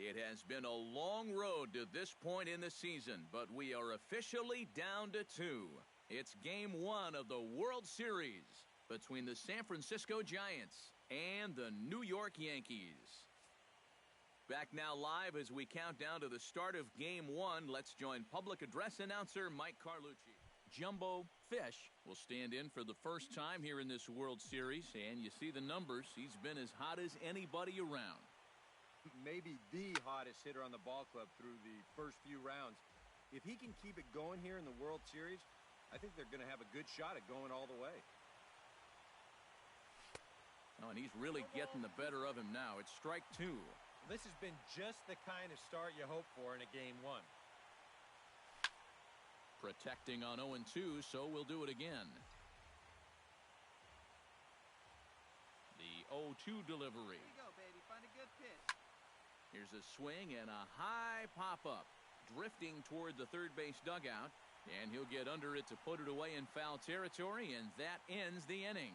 It has been a long road to this point in the season, but we are officially down to 2. It's Game 1 of the World Series between the San Francisco Giants and the New York Yankees. Back now live as we count down to the start of Game 1. Let's join public address announcer Mike Carlucci. Jumbo Fish will stand in for the first time here in this World Series, and you see the numbers. He's been as hot as anybody around. Maybe the hottest hitter on the ball club through the first few rounds. If he can keep it going here in the World Series, I think they're going to have a good shot at going all the way. Oh, and he's really getting the better of him now. It's strike 2. This has been just the kind of start you hope for in a Game 1. Protecting on 0-2, so we'll do it again. The 0-2 delivery. Here you go, baby. Find a good pitch. Here's a swing and a high pop-up. Drifting toward the third base dugout. And he'll get under it to put it away in foul territory, and that ends the inning.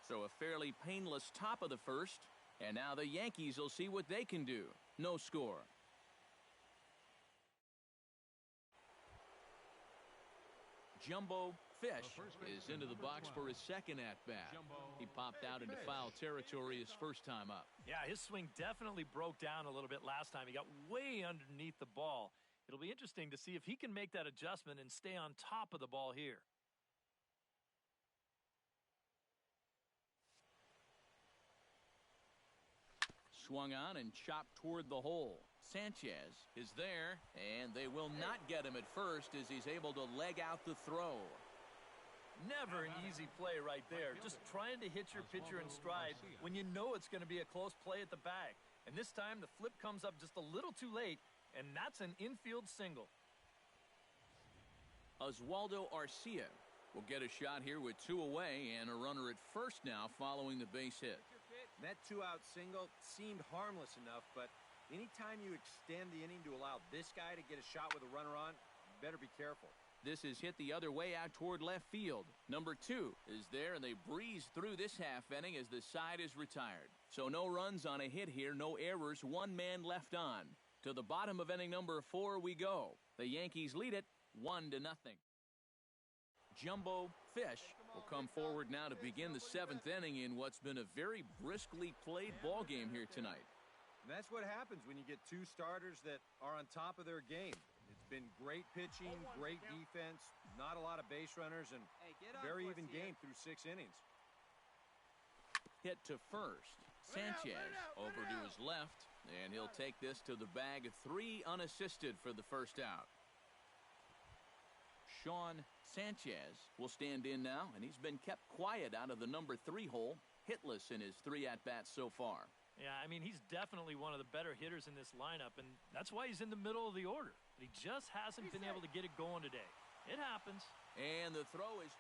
So a fairly painless top of the first. And now the Yankees will see what they can do. No score. Jumbo Fish is into the box for his second at-bat. He popped out into foul territory his first time up. Yeah, his swing definitely broke down a little bit last time. He got way underneath the ball. It'll be interesting to see if he can make that adjustment and stay on top of the ball here. Swung on and chopped toward the hole. Sanchez is there, and they will not get him at first as he's able to leg out the throw. Never an easy play right there. Just trying to hit your pitcher in stride when you know it's going to be a close play at the bag. And this time the flip comes up just a little too late, and that's an infield single. Oswaldo Arcia will get a shot here with 2 away and a runner at first now following the base hit. That 2-out single seemed harmless enough, but anytime you extend the inning to allow this guy to get a shot with a runner on, you better be careful. This is hit the other way out toward left field. Number 2 is there, and they breeze through this half inning as the side is retired. So no runs on a hit here, no errors, 1 man left on. To the bottom of inning number 4 we go. The Yankees lead it 1-0. Jumbo Fish will come forward now to begin the 7th inning in what's been a very briskly played ball game here tonight. And that's what happens when you get 2 starters that are on top of their game. It's been great pitching, great defense, not a lot of base runners, and very even game through 6 innings. Hit to first. Sanchez over to his left, and he'll take this to the bag of 3 unassisted for the first out. Sean Sanchez will stand in now, and he's been kept quiet out of the number 3 hole, hitless in his 3 at-bats so far. Yeah, I mean, he's definitely one of the better hitters in this lineup, and that's why he's in the middle of the order. But he just hasn't been able to get it going today. It happens. And the throw is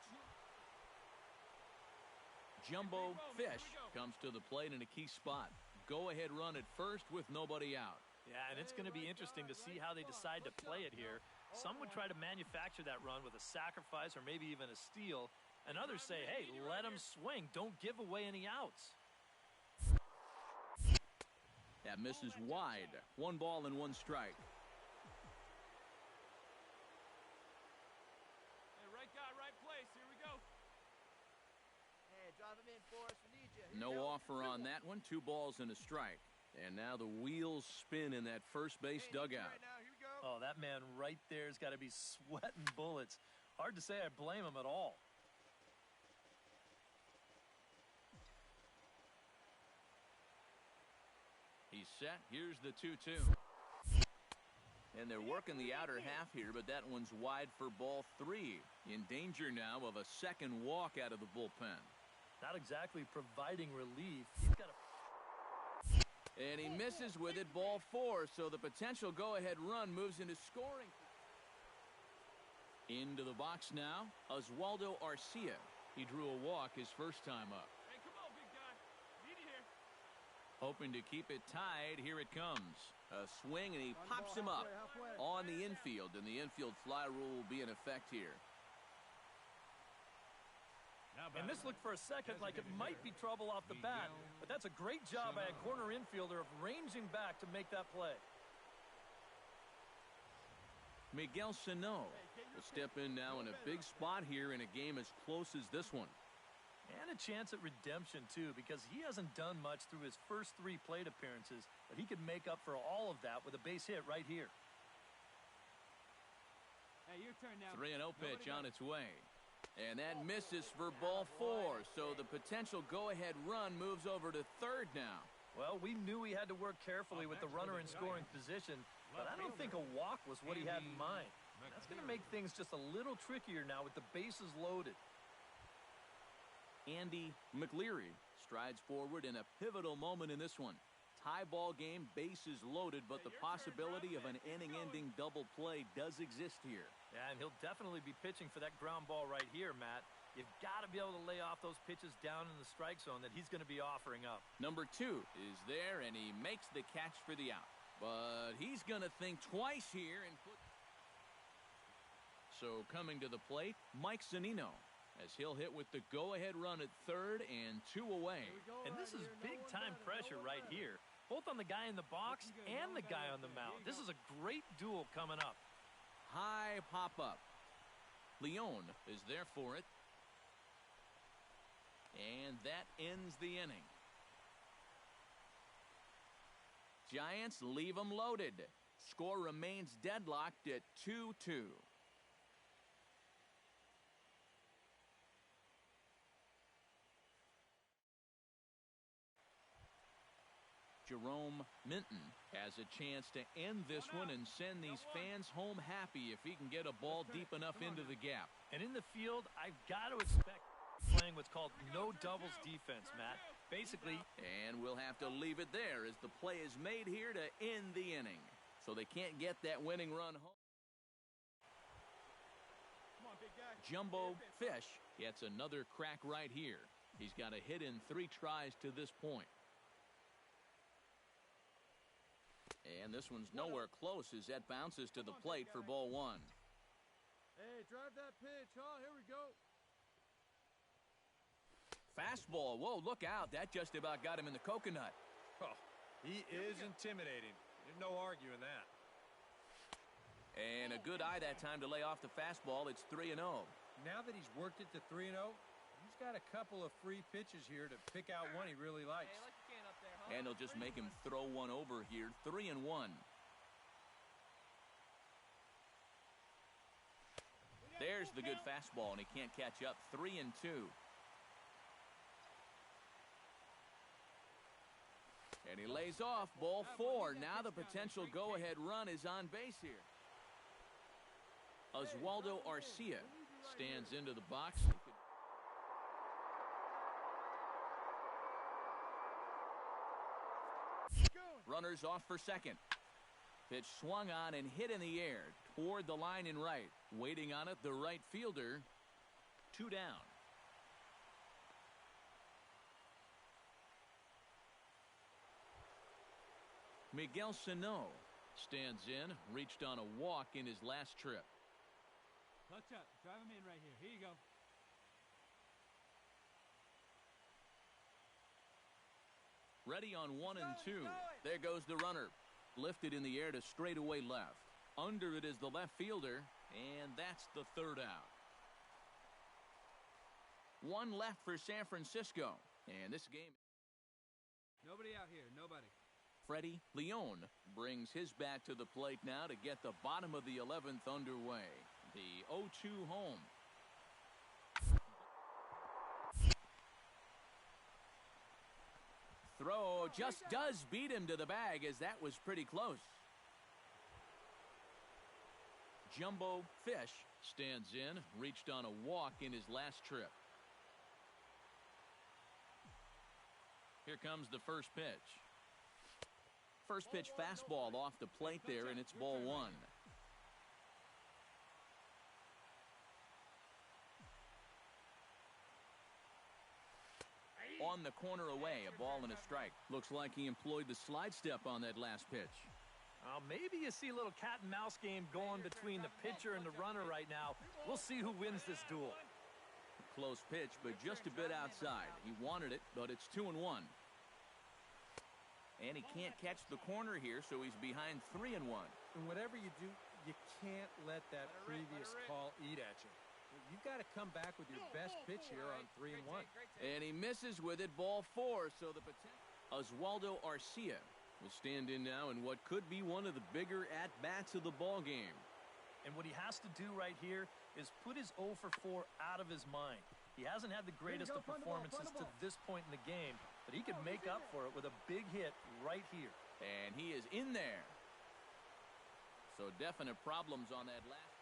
Jumbo Fish comes to the plate in a key spot. Go-ahead run at first with nobody out. Yeah, and it's going to be interesting to see how they decide to play it here. Some would try to manufacture that run with a sacrifice or maybe even a steal. And others say, hey, let him swing. Don't give away any outs. That misses wide. 1 ball and 1 strike. Hey, right guy, right place. Here we go. Hey, drive him in for us. We need you. Here No you go. offer on that one. 2 balls and a strike. And now the wheels spin in that first base dugout. Right now, here we go. Oh, that man right there has got to be sweating bullets. Hard to say I blame him at all. He's set. Here's the 2-2. And they're working the outer half here, but that one's wide for ball 3. In danger now of a second walk out of the bullpen. Not exactly providing relief. He's got a... And he misses with it, ball 4. So the potential go-ahead run moves into scoring. Into the box now, Oswaldo Arcia. He drew a walk his first time up. Hey, come on, big guy. Need you here. Hoping to keep it tied, here it comes. A swing, and he pops him up on the infield, and the infield fly rule will be in effect here. And this looked for a second like it might be trouble off the bat, but that's a great job by a corner infielder of ranging back to make that play. Miguel Sano will step in now in a big spot here in a game as close as this one. And a chance at redemption, too, because he hasn't done much through his first 3 plate appearances, but he could make up for all of that with a base hit right here. Hey, your turn now. 3-0 pitch on its way. And that misses for ball 4, so the potential go-ahead run moves over to third now. Well, we knew he had to work carefully with the runner in scoring position, but I don't think a walk was what he had in mind. That's going to make things just a little trickier now with the bases loaded. Andy McLeary strides forward in a pivotal moment in this one. Tie ball game, bases loaded, but the possibility of an inning-ending double play does exist here. Yeah, and he'll definitely be pitching for that ground ball right here, Matt. You've got to be able to lay off those pitches down in the strike zone that he's going to be offering up. Number 2 is there, and he makes the catch for the out. But he's going to think twice here and put... So coming to the plate, Mike Zunino, as he'll hit with the go-ahead run at third and 2 away. And this is big-time pressure right here, both on the guy in the box and the guy on the mound. This is a great duel coming up. High pop-up. Leon is there for it. And that ends the inning. Giants leave them loaded. Score remains deadlocked at 2-2. Jerome Minton has a chance to end this one and send these fans home happy if he can get a ball deep enough into the gap. And in the field, I've got to expect playing what's called no doubles defense, Matt. Basically. And we'll have to leave it there as the play is made here to end the inning. So they can't get that winning run home. Come on, big guy. Jumbo Fish gets another crack right here. He's got a hit in 3 tries to this point. And this one's nowhere close as that bounces to the plate for ball 1. Hey, drive that pitch, huh? Here we go. Fastball. Whoa, look out. That just about got him in the coconut. Oh, he is intimidating. There's no arguing that. And a good eye that time to lay off the fastball. It's 3-0. Now that he's worked it to 3-0, he's got a couple of free pitches here to pick out one he really likes. And they'll just make him throw one over here. 3-1. There's the good fastball, and he can't catch up. 3-2. And he lays off. Ball 4. Now the potential go-ahead run is on base here. Oswaldo Arcia stands into the box. Runners off for second. Pitch swung on and hit in the air toward the line in right. Waiting on it, the right fielder. 2 down. Miguel Sano stands in, reached on a walk in his last trip. Touch up. Drive him in right here. Here you go. Ready on 1 and 2. There goes the runner. Lifted in the air to straightaway left. Under it is the left fielder, and that's the 3rd out. 1 left for San Francisco, and this game. Nobody out here. Nobody. Freddie Leon brings his bat to the plate now to get the bottom of the 11th underway. The 0-2 home. Throw just does beat him to the bag, as that was pretty close. Jumbo Fish stands in, reached on a walk in his last trip. Here comes the first pitch. First pitch fastball off the plate there, and it's ball 1. On the corner away, a ball and a strike. Looks like he employed the slide step on that last pitch. Maybe you see a little cat and mouse game going between the pitcher and the runner right now. We'll see who wins this duel. Close pitch, but just a bit outside. He wanted it, but it's 2-1. And he can't catch the corner here, so he's behind 3-1. And whatever you do, you can't let that previous call eat at you. You've got to come back with your best pitch here on 3-1. And he misses with it, ball 4. So the Oswaldo Arcia will stand in now in what could be one of the bigger at-bats of the ball game. And what he has to do right here is put his 0 for 4 out of his mind. He hasn't had the greatest of performances to this point in the game, but he could make up for it with a big hit right here. And he is in there. So definite problems on that last.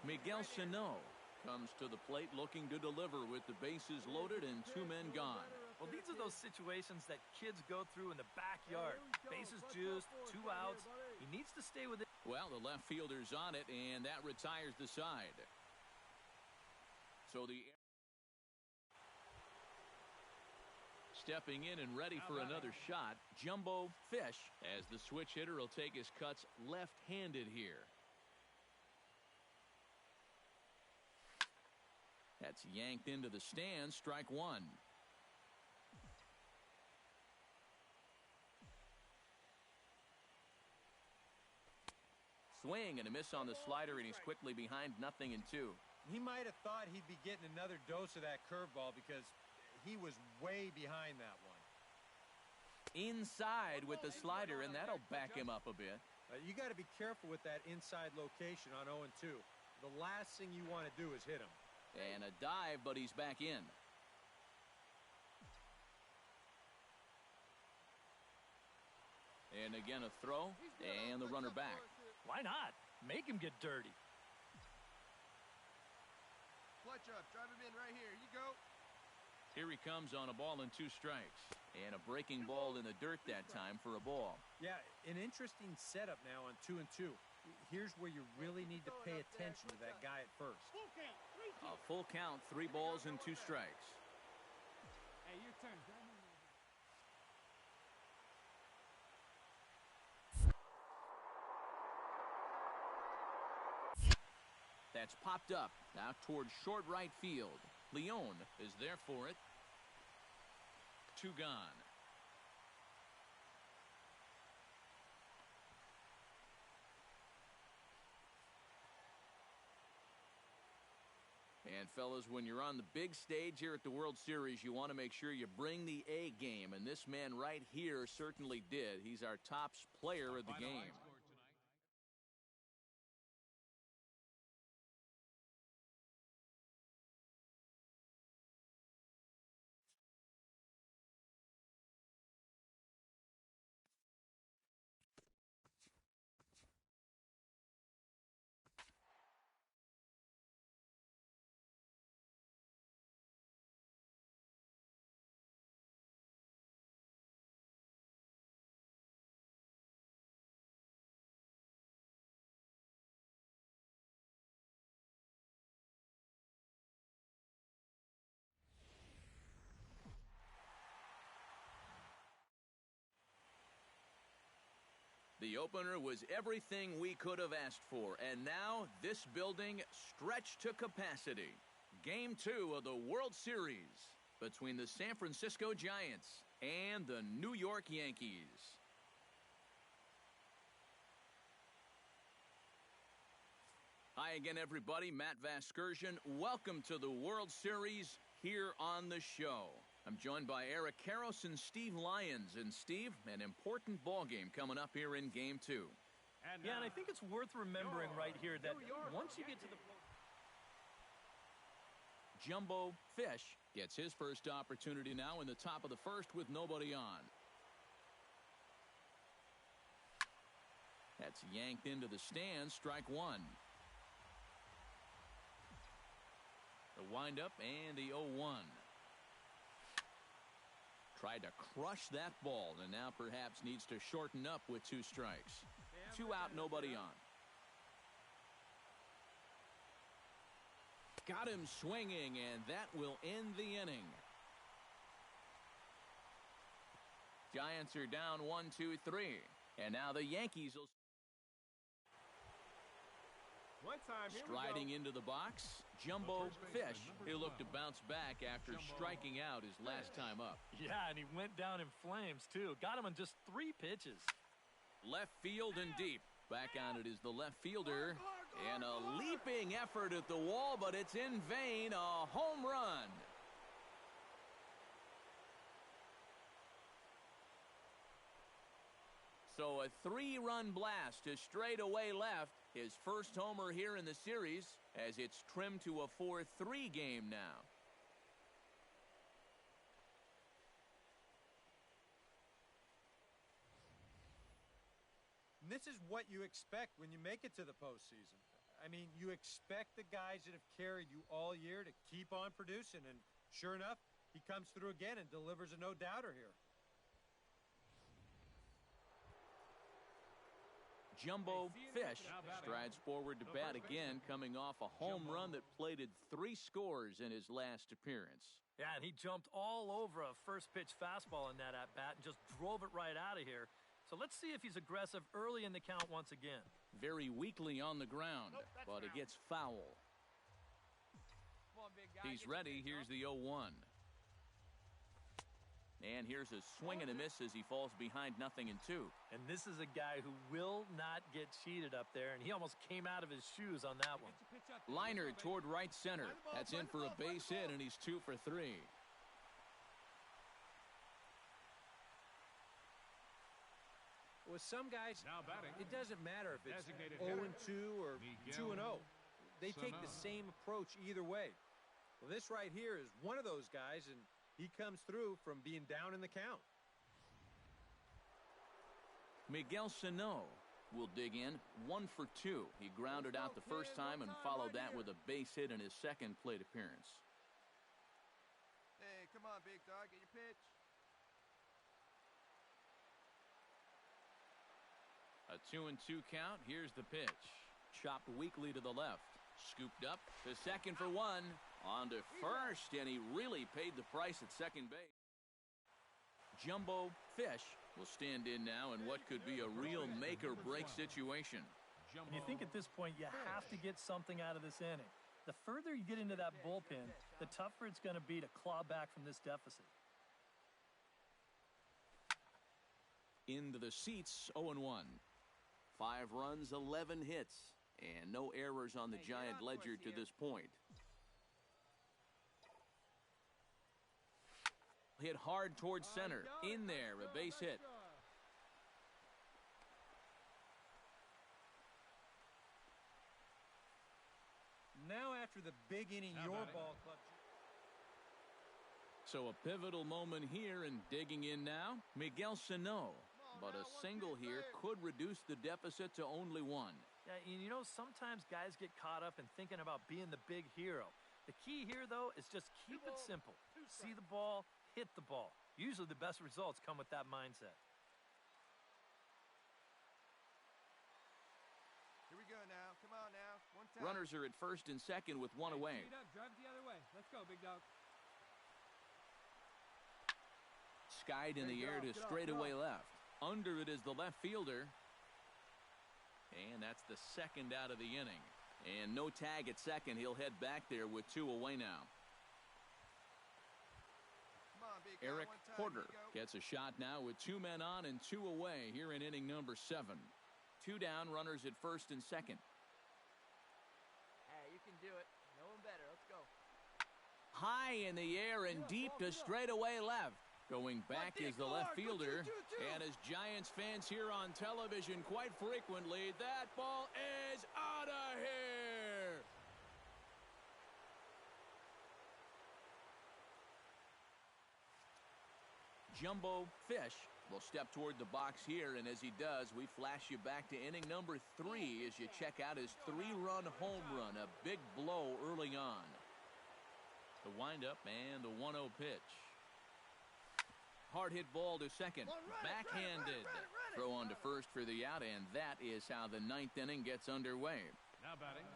Miguel Sano comes to the plate looking to deliver with the bases loaded and 2 men gone. Well, these are those situations that kids go through in the backyard. Bases juiced, 2 outs. He needs to stay with it. Well, the left fielder's on it, and that retires the side. So the stepping in and ready for another shot, Jumbo Fish, as the switch hitter will take his cuts left-handed here. That's yanked into the stand, strike 1. Swing and a miss on the slider, and he's quickly behind 0-2. He might have thought he'd be getting another dose of that curveball because he was way behind that one. Inside with the slider, and that'll back him up a bit. You got to be careful with that inside location on 0-2. The last thing you want to do is hit him. And a dive, but he's back in. And again a throw, and the runner back. Why not? Make him get dirty. Clutch up. Drive him in right here. You go. Here he comes on a ball and 2 strikes. And a breaking ball in the dirt that time for a ball. Yeah, an interesting setup now on 2-2. Here's where you really need to pay attention to that guy at first. A full count, 3 balls and 2 strikes. Hey, your turn. That's popped up out towards short right field. Leon is there for it. 2 gone. And fellas, when you're on the big stage here at the World Series, you want to make sure you bring the A game, and this man right here certainly did. He's our top player of the game. The opener was everything we could have asked for, and now this building stretched to capacity. Game 2 of the World Series between the San Francisco Giants and the New York Yankees. Hi again, everybody. Matt Vasgersian. Welcome to the World Series here on the show. I'm joined by Eric Karros and Steve Lyons. And Steve, an important ball game coming up here in Game 2. And I think it's worth remembering right here that once you get to the Jumbo Fish gets his first opportunity now in the top of the first with nobody on. That's yanked into the stand, strike 1. The windup and the 0-1. Tried to crush that ball, and now perhaps needs to shorten up with 2 strikes. 2 out, nobody on. Got him swinging, and that will end the inning. Giants are down 1-2-3. And now the Yankees will striding into the box. Jumbo Fish, he looked to bounce back after striking out his last time up. Yeah, and he went down in flames, too. Got him on just 3 pitches. Left field and deep. Back on it is the left fielder. And a leaping effort at the wall, but it's in vain. A home run. So a 3-run blast to straightaway left. His first homer here in the series as it's trimmed to a 4-3 game now. And this is what you expect when you make it to the postseason. I mean, you expect the guys that have carried you all year to keep on producing, and sure enough, he comes through again and delivers a no-doubter here. Jumbo Fish strides forward to bat again, coming off a home run that plated 3 scores in his last appearance. Yeah, and he jumped all over a first-pitch fastball in that at-bat and just drove it right out of here. So let's see if he's aggressive early in the count once again. Very weakly on the ground, but it gets foul. Come on, big guy. He's ready. Here's the 0-1. And here's a swing and a miss as he falls behind 0-2. And this is a guy who will not get cheated up there, and he almost came out of his shoes on that one. Liner toward right center. That's in for a base hit, and he's 2 for 3. With some guys, Now batting. it doesn't matter if it's Designated 0-2 or Miguel 2-0. They take the Sano. same approach either way. Well, this right here is one of those guys, and he comes through from being down in the count. Miguel Sano will dig in 1 for 2. He grounded out the first time and followed that with a base hit in his second plate appearance. Hey, come on, big dog. Get your pitch. A 2-2 count. Here's the pitch. Chopped weakly to the left. Scooped up to second for 1. On to first, and he really paid the price at second base. Jumbo Fish will stand in now in what could be a real make-or-break situation. And you think at this point you have to get something out of this inning. The further you get into that bullpen, the tougher it's going to be to claw back from this deficit. Into the seats, 0-1. 5 runs, 11 hits, and no errors on the Giant ledger to this point. Hit hard towards center. In there, a base hit. Now after the big inning, Now your batting. ball club. So a pivotal moment here, and digging in now, Miguel Sano. But a single here could reduce the deficit to only 1. Yeah, and you know, sometimes guys get caught up in thinking about being the big hero. The key here, though, is just keep it simple. See the ball, hit the ball. Usually the best results come with that mindset. Here we go now. Come on now. One time. Runners are at first and second with 1 away. Speed up, drive it the other way. Let's go, big dog. Skied in the air to straightaway left. Under it is the left fielder. And that's the second out of the inning. And no tag at second. He'll head back there with 2 away now. Come on, big guy. Eric One time. Porter Here you go. gets a shot now with 2 men on and 2 away here in inning number 7. 2 down, runners at first and second. Hey, you can do it. No one better. Let's go. High in the air and deep to straightaway left. Going back is the left fielder. And as Giants fans hear on television quite frequently, that ball is out of here. Jumbo Fish will step toward the box here, and as he does, we flash you back to inning number 3 as you check out his 3-run home run, a big blow early on. The windup and the 1-0 pitch. Hard hit ball to second. Backhanded. Throw on to first for the out, and that is how the 9th inning gets underway. Now batting.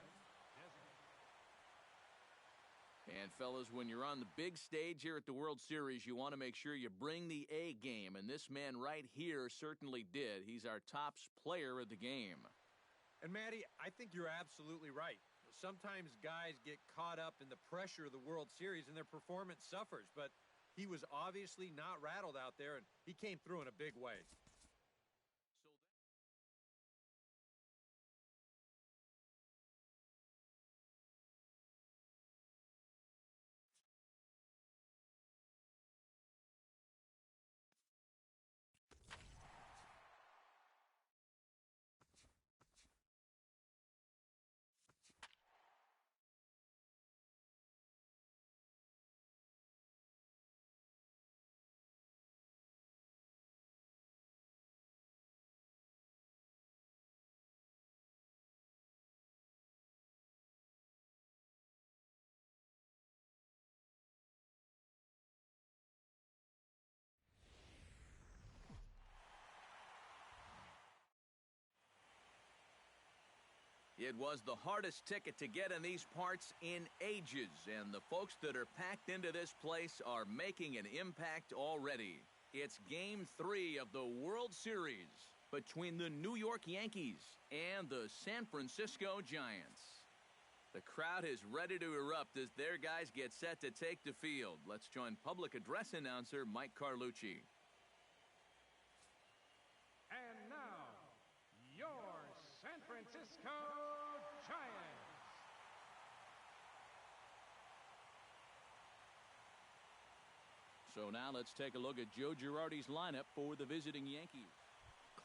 And fellas, when you're on the big stage here at the World Series, you want to make sure you bring the A game, and this man right here certainly did. He's our top player of the game. And Matty, I think you're absolutely right. Sometimes guys get caught up in the pressure of the World Series and their performance suffers, but he was obviously not rattled out there, and he came through in a big way. It was the hardest ticket to get in these parts in ages, and the folks that are packed into this place are making an impact already. It's Game 3 of the World Series between the New York Yankees and the San Francisco Giants. The crowd is ready to erupt as their guys get set to take the field. Let's join public address announcer Mike Carlucci. And now, your San Francisco Giants. So now let's take a look at Joe Girardi's lineup for the visiting Yankees.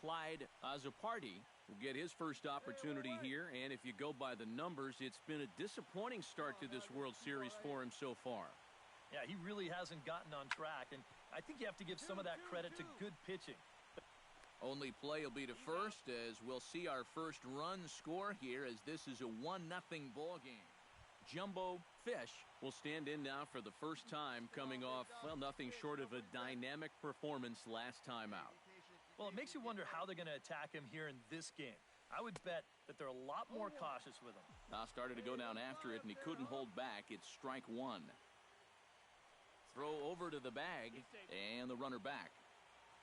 Clyde Azzopardi will get his first opportunity here, and if you go by the numbers, it's been a disappointing start to this World Series for him so far. Yeah, he really hasn't gotten on track, and I think you have to give some of that credit to good pitching. Only play will be to first, as we'll see our first run score here, as this is a 1-0 ball game. Jumbo Fish will stand in now for the first time, coming off, well, nothing short of a dynamic performance last time out. Well, it makes you wonder how they're going to attack him here in this game. I would bet that they're a lot more cautious with him. Now started to go down after it, and he couldn't hold back. It's strike one. Throw over to the bag, and the runner back.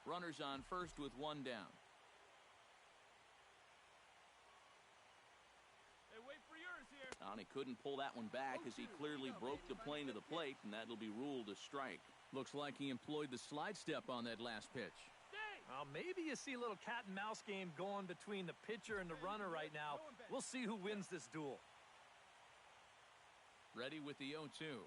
Runners on first with one down. Hey, wait for yours here. And he couldn't pull that one back as he clearly broke the plane of the plate, and that'll be ruled a strike. Looks like he employed the slide step on that last pitch. Maybe you see a little cat and mouse game going between the pitcher and the runner right now. We'll see who wins this duel. Ready with the 0-2.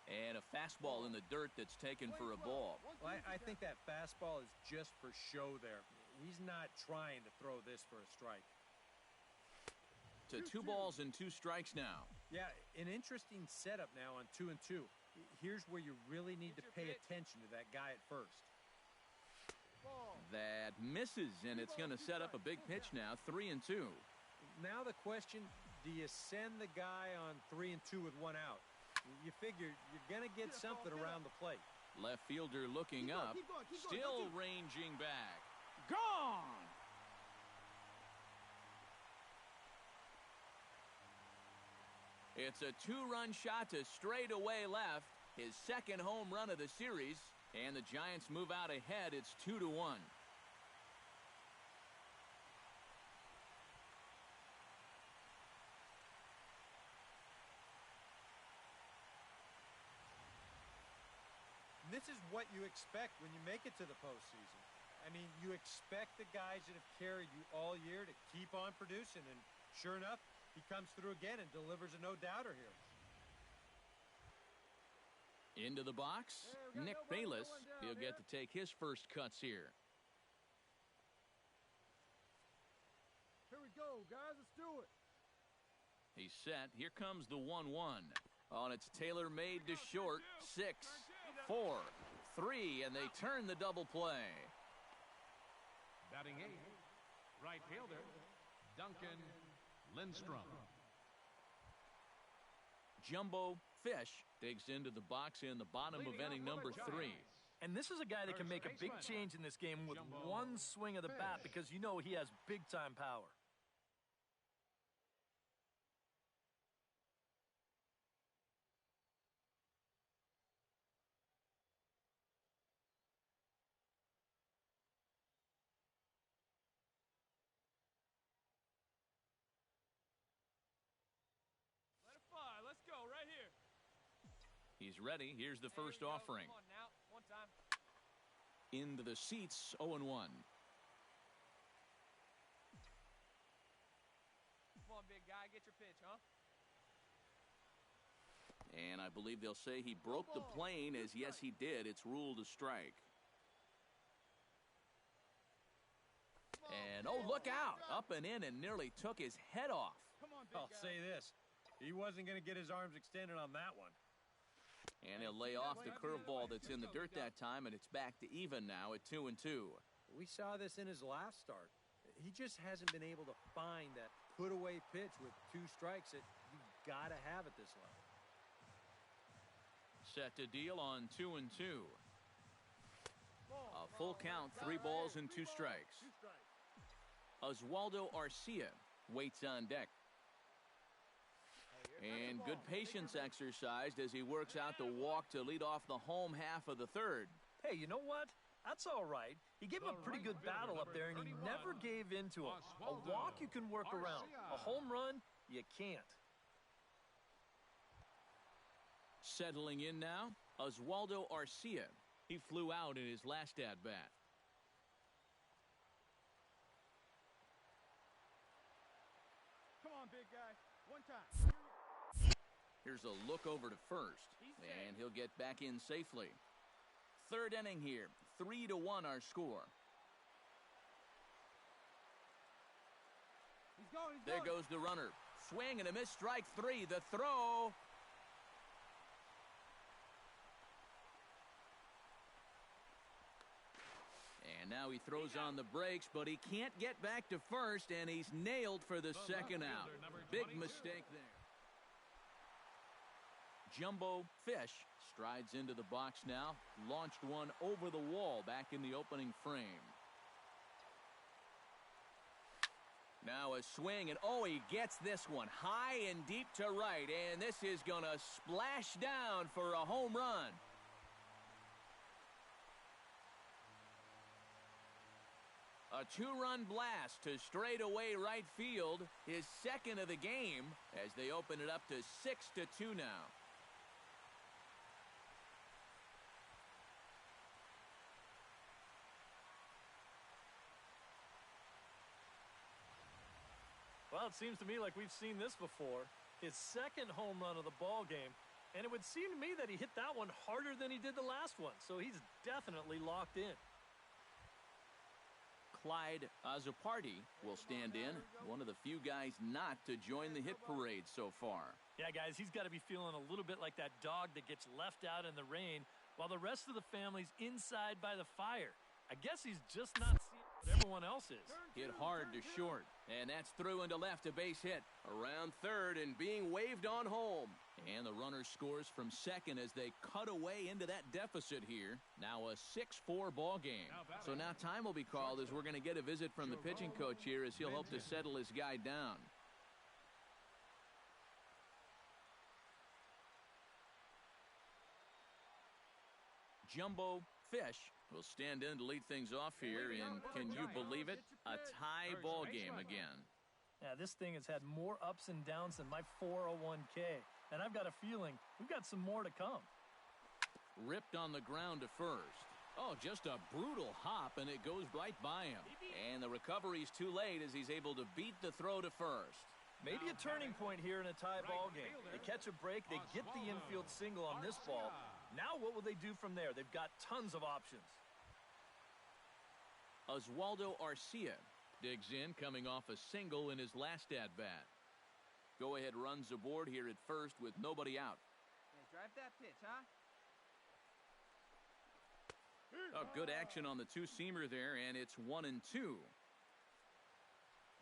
And a fastball in the dirt that's taken for a ball. Well, I think that fastball is just for show there. He's not trying to throw this for a strike. To 2 balls and 2 strikes now. Yeah, an interesting setup now on 2-2. Here's where you really need to pay attention to that guy at first. That misses, and it's going to set up a big pitch now, 3-2. Now the question, do you send the guy on 3-2 with 1 out? You figure you're going to get something around the plate. Left fielder looking up, still ranging back. Gone! It's a 2-run shot to straightaway left, his second home run of the series, and the Giants move out ahead. It's 2-1. This is what you expect when you make it to the postseason. I mean, you expect the guys that have carried you all year to keep on producing, and sure enough, he comes through again and delivers a no-doubter here. Into the box, Nick Bayless. He'll get to take his first cuts here. Here we go, guys. Let's do it. He's set. Here comes the 1-1. On its tailor-made to short. 6, 4, 3, and they turn the double play. Batting 8th, right fielder, Duncan Lindstrom. Jumbo Fish digs into the box in the bottom of inning number 3. And this is a guy that can make a big change in this game with one swing of the bat, because you know he has big-time power. Let it fly. Let's go right here. He's ready. Here's the first offering. Come on now. One time. Into the seats, 0-1. Come on, big guy. Get your pitch, huh? And I believe they'll say he broke the plane, as yes, he did. It's ruled a strike. And, oh, look out. Up and in and nearly took his head off. Come on, big I'll guy. say this. He wasn't going to get his arms extended on that one. And he'll lay off the curveball that's in the dirt that time, and it's back to even now at 2-2. We saw this in his last start. He just hasn't been able to find that put-away pitch with 2 strikes that you got to have at this level. Set to deal on 2-2. A full count, 3 balls and 2 strikes. Oswaldo Arcia waits on deck. And good patience exercised as he works out the walk to lead off the home half of the third. Hey, you know what? That's all right. He gave him a pretty good battle up there, and he never gave in to him. A walk you can work around. A home run, you can't. Settling in now, Oswaldo Arcia. He flew out in his last at-bat. Come on, big guy. One time. Here's a look over to first, and he'll get back in safely. Third inning here, 3-1 our score. He's going. There goes the runner. Swing and a miss, strike three. The throw. And now he throws on the brakes, but he can't get back to first, and he's nailed for the second out. Big mistake there. Jumbo Fish strides into the box now. Launched one over the wall back in the opening frame. Now a swing, and oh, he gets this one high and deep to right, and this is going to splash down for a home run. A two-run blast to straightaway right field, his second of the game, as they open it up to 6-2 now. Well, it seems to me like we've seen this before. His second home run of the ball game, and it would seem to me that he hit that one harder than he did the last one, so he's definitely locked in. Clyde Azzopardi will stand in, one of the few guys not to join the hit parade so far. Yeah, guys, he's got to be feeling a little bit like that dog that gets left out in the rain while the rest of the family's inside by the fire. I guess he's just not seeing what everyone else is. Hit hard to short, and that's through into left, a base hit. Around third and being waved on home. And the runner scores from second as they cut away into that deficit here. Now a 6-4 ball game. So now time will be called as we're going to get a visit from the pitching coach here as he'll hope to settle his guy down. Jumbo Fish will stand in to lead things off here, and can you believe it? A tie ball game again. Yeah, this thing has had more ups and downs than my 401k, and I've got a feeling we've got some more to come. Ripped on the ground to first. Oh, just a brutal hop, and it goes right by him. And the recovery's too late as he's able to beat the throw to first. Maybe a turning point here in a tie ball game. They catch a break, they get the infield single on this ball. Now what will they do from there? They've got tons of options. Oswaldo Arcia digs in, coming off a single in his last at-bat. Go-ahead runs aboard here at first with nobody out. Yeah, drive that pitch, huh? Oh, good action on the two-seamer there, and it's 1-2.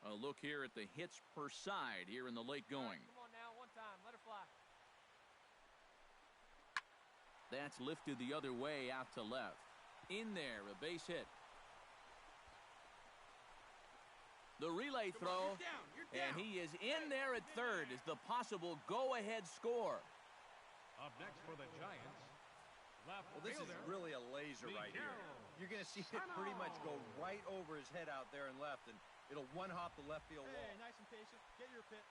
A look here at the hits per side here in the late going. Come on now, one time, let her fly. That's lifted the other way out to left. In there, a base hit. The relay throw, and he is in there at third as the possible go-ahead score. Up next for the Giants, left Well, this is fielder, really a laser right here. You're going to see it pretty much go right over his head out there and left, and it'll one-hop the left field wall. Hey, nice and patient. Get your pit.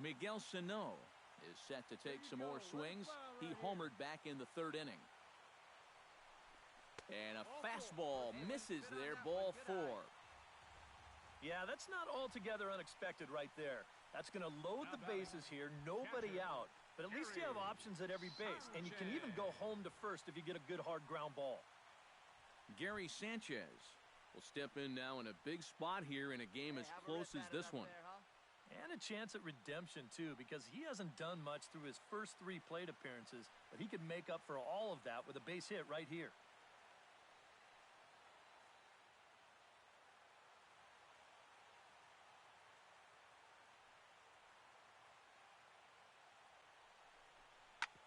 Miguel Sano is set to take some more swings. He homered back in the third inning. And a fastball misses there, ball four. Yeah, that's not altogether unexpected right there. That's going to load the bases here, nobody out. But at least you have options at every base, and you can even go home to first if you get a good hard ground ball. Gary Sanchez will step in now in a big spot here in a game as close as this one. And a chance at redemption, too, because he hasn't done much through his first 3 plate appearances, but he could make up for all of that with a base hit right here.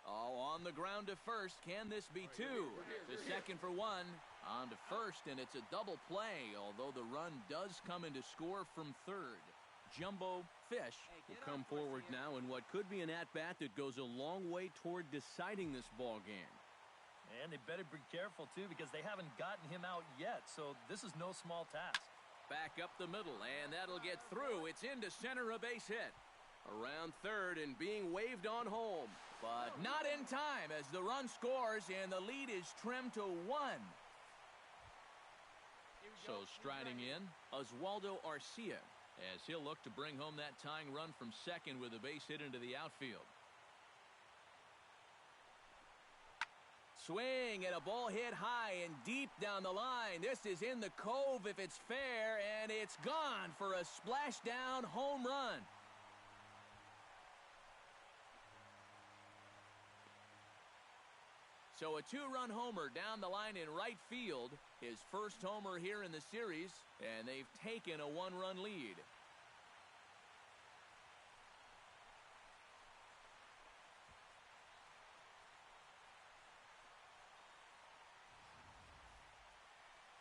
Oh, on the ground to first. Can this be 2? To second for 1. On to first, and it's a double play, although the run does come into score from third. Jumbo Fish will come forward now in what could be an at-bat that goes a long way toward deciding this ball game. And they better be careful, too, because they haven't gotten him out yet, so this is no small task. Back up the middle, and that'll get through. It's into center, a base hit. Around third and being waved on home, but not in time as the run scores and the lead is trimmed to 1. So striding in, Oswaldo Arcia, as he'll look to bring home that tying run from second with a base hit into the outfield. Swing and a ball hit high and deep down the line. This is in the cove if it's fair, and it's gone for a splashdown home run. So a 2-run homer down the line in right field, his first homer here in the series, and they've taken a 1-run lead.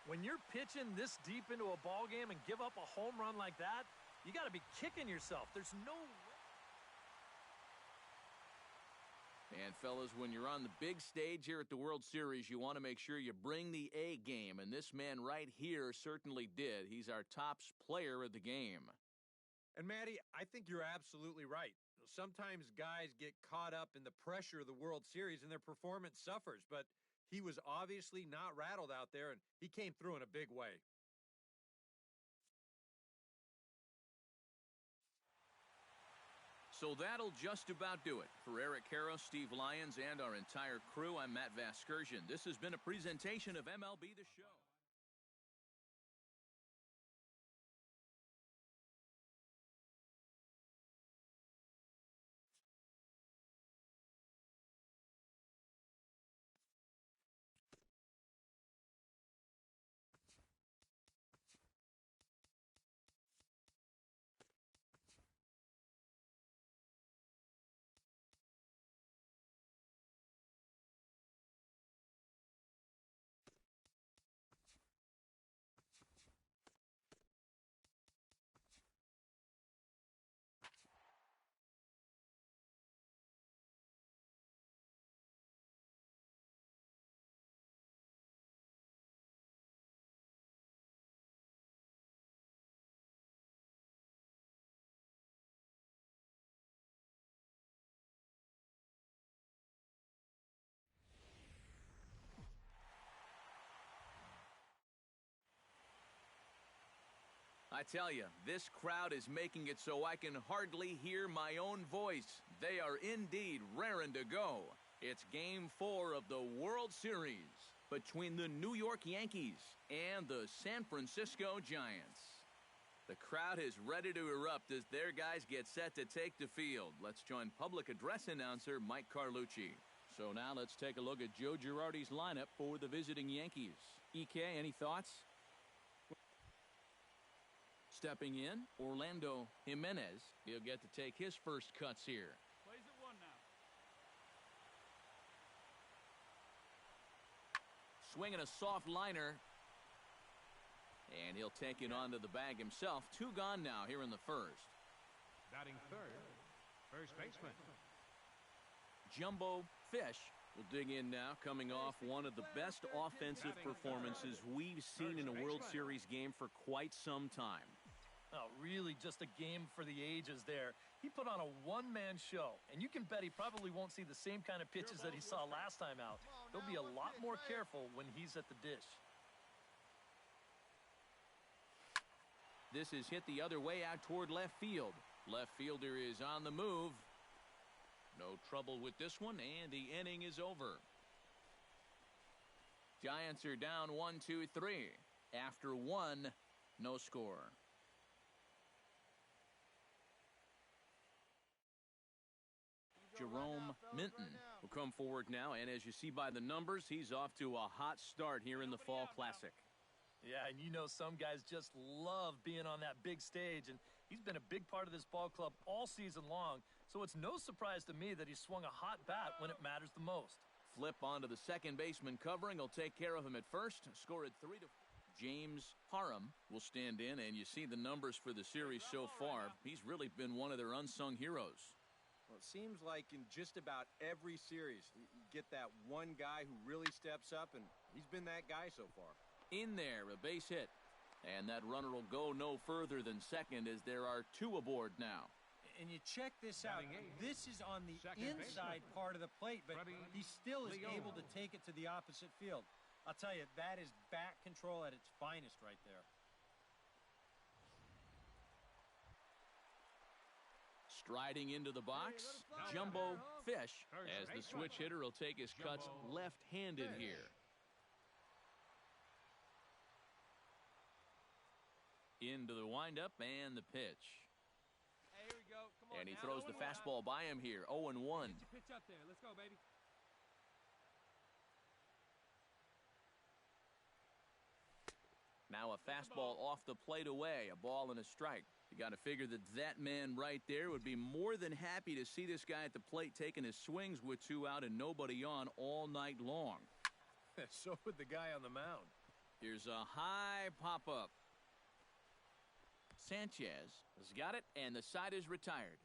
When you're pitching this deep into a ball game and give up a home run like that, you got to be kicking yourself. There's no way. And, fellas, when you're on the big stage here at the World Series, you want to make sure you bring the A game, and this man right here certainly did. He's our top player of the game. And, Matty, I think you're absolutely right. Sometimes guys get caught up in the pressure of the World Series and their performance suffers, but he was obviously not rattled out there, and he came through in a big way. So that'll just about do it. For Eric Karros, Steve Lyons, and our entire crew, I'm Matt Vasgersian. This has been a presentation of MLB The Show. I tell you, this crowd is making it so I can hardly hear my own voice. They are indeed raring to go. It's Game 4 of the World Series between the New York Yankees and the San Francisco Giants. The crowd is ready to erupt as their guys get set to take the field. Let's join public address announcer Mike Carlucci. So now let's take a look at Joe Girardi's lineup for the visiting Yankees. EK, any thoughts? Stepping in, Orlando Jimenez. He'll get to take his first cuts here. Plays at 1 now. Swinging a soft liner. And he'll take it onto the bag himself. 2 gone now here in the first. Batting third, first baseman. Jumbo Fish will dig in now, coming off one of the best offensive performances we've seen in a World Series game for quite some time. Oh, really just a game for the ages there. He put on a one-man show, and you can bet he probably won't see the same kind of pitches that he saw last time out. He'll be a lot more careful when he's at the dish. This is hit the other way out toward left field. Left fielder is on the move. No trouble with this one, and the inning is over. Giants are down 1-2-3. After 1, no score. Jerome Minton will come forward now, and as you see by the numbers, he's off to a hot start here in the Fall Classic. Yeah, and you know some guys just love being on that big stage, and he's been a big part of this ball club all season long, so it's no surprise to me that he swung a hot bat when it matters the most. Flip onto the second baseman covering. He'll take care of him at first. Scored 3-4. James Parham will stand in, and you see the numbers for the series so far. He's really been one of their unsung heroes. Well, it seems like in just about every series, you get that one guy who really steps up, and he's been that guy so far. In there, a base hit. And that runner will go no further than second as there are two aboard now. And you check this out. This is on the inside part of the plate, but he still is able to take it to the opposite field. I'll tell you, that is bat control at its finest right there. Striding into the box, Jumbo Fish, as the switch hitter will take his cuts left-handed here. Into the windup and the pitch. Hey, here we go. Come on. And he now. throws the fastball by him here, 0-1. Get your pitch up there. Let's go, baby. Now a fastball off the plate away, a ball and a strike. You got to figure that man right there would be more than happy to see this guy at the plate taking his swings with two out and nobody on all night long. So would the guy on the mound. Here's a high pop-up. Sanchez has got it, and the side is retired.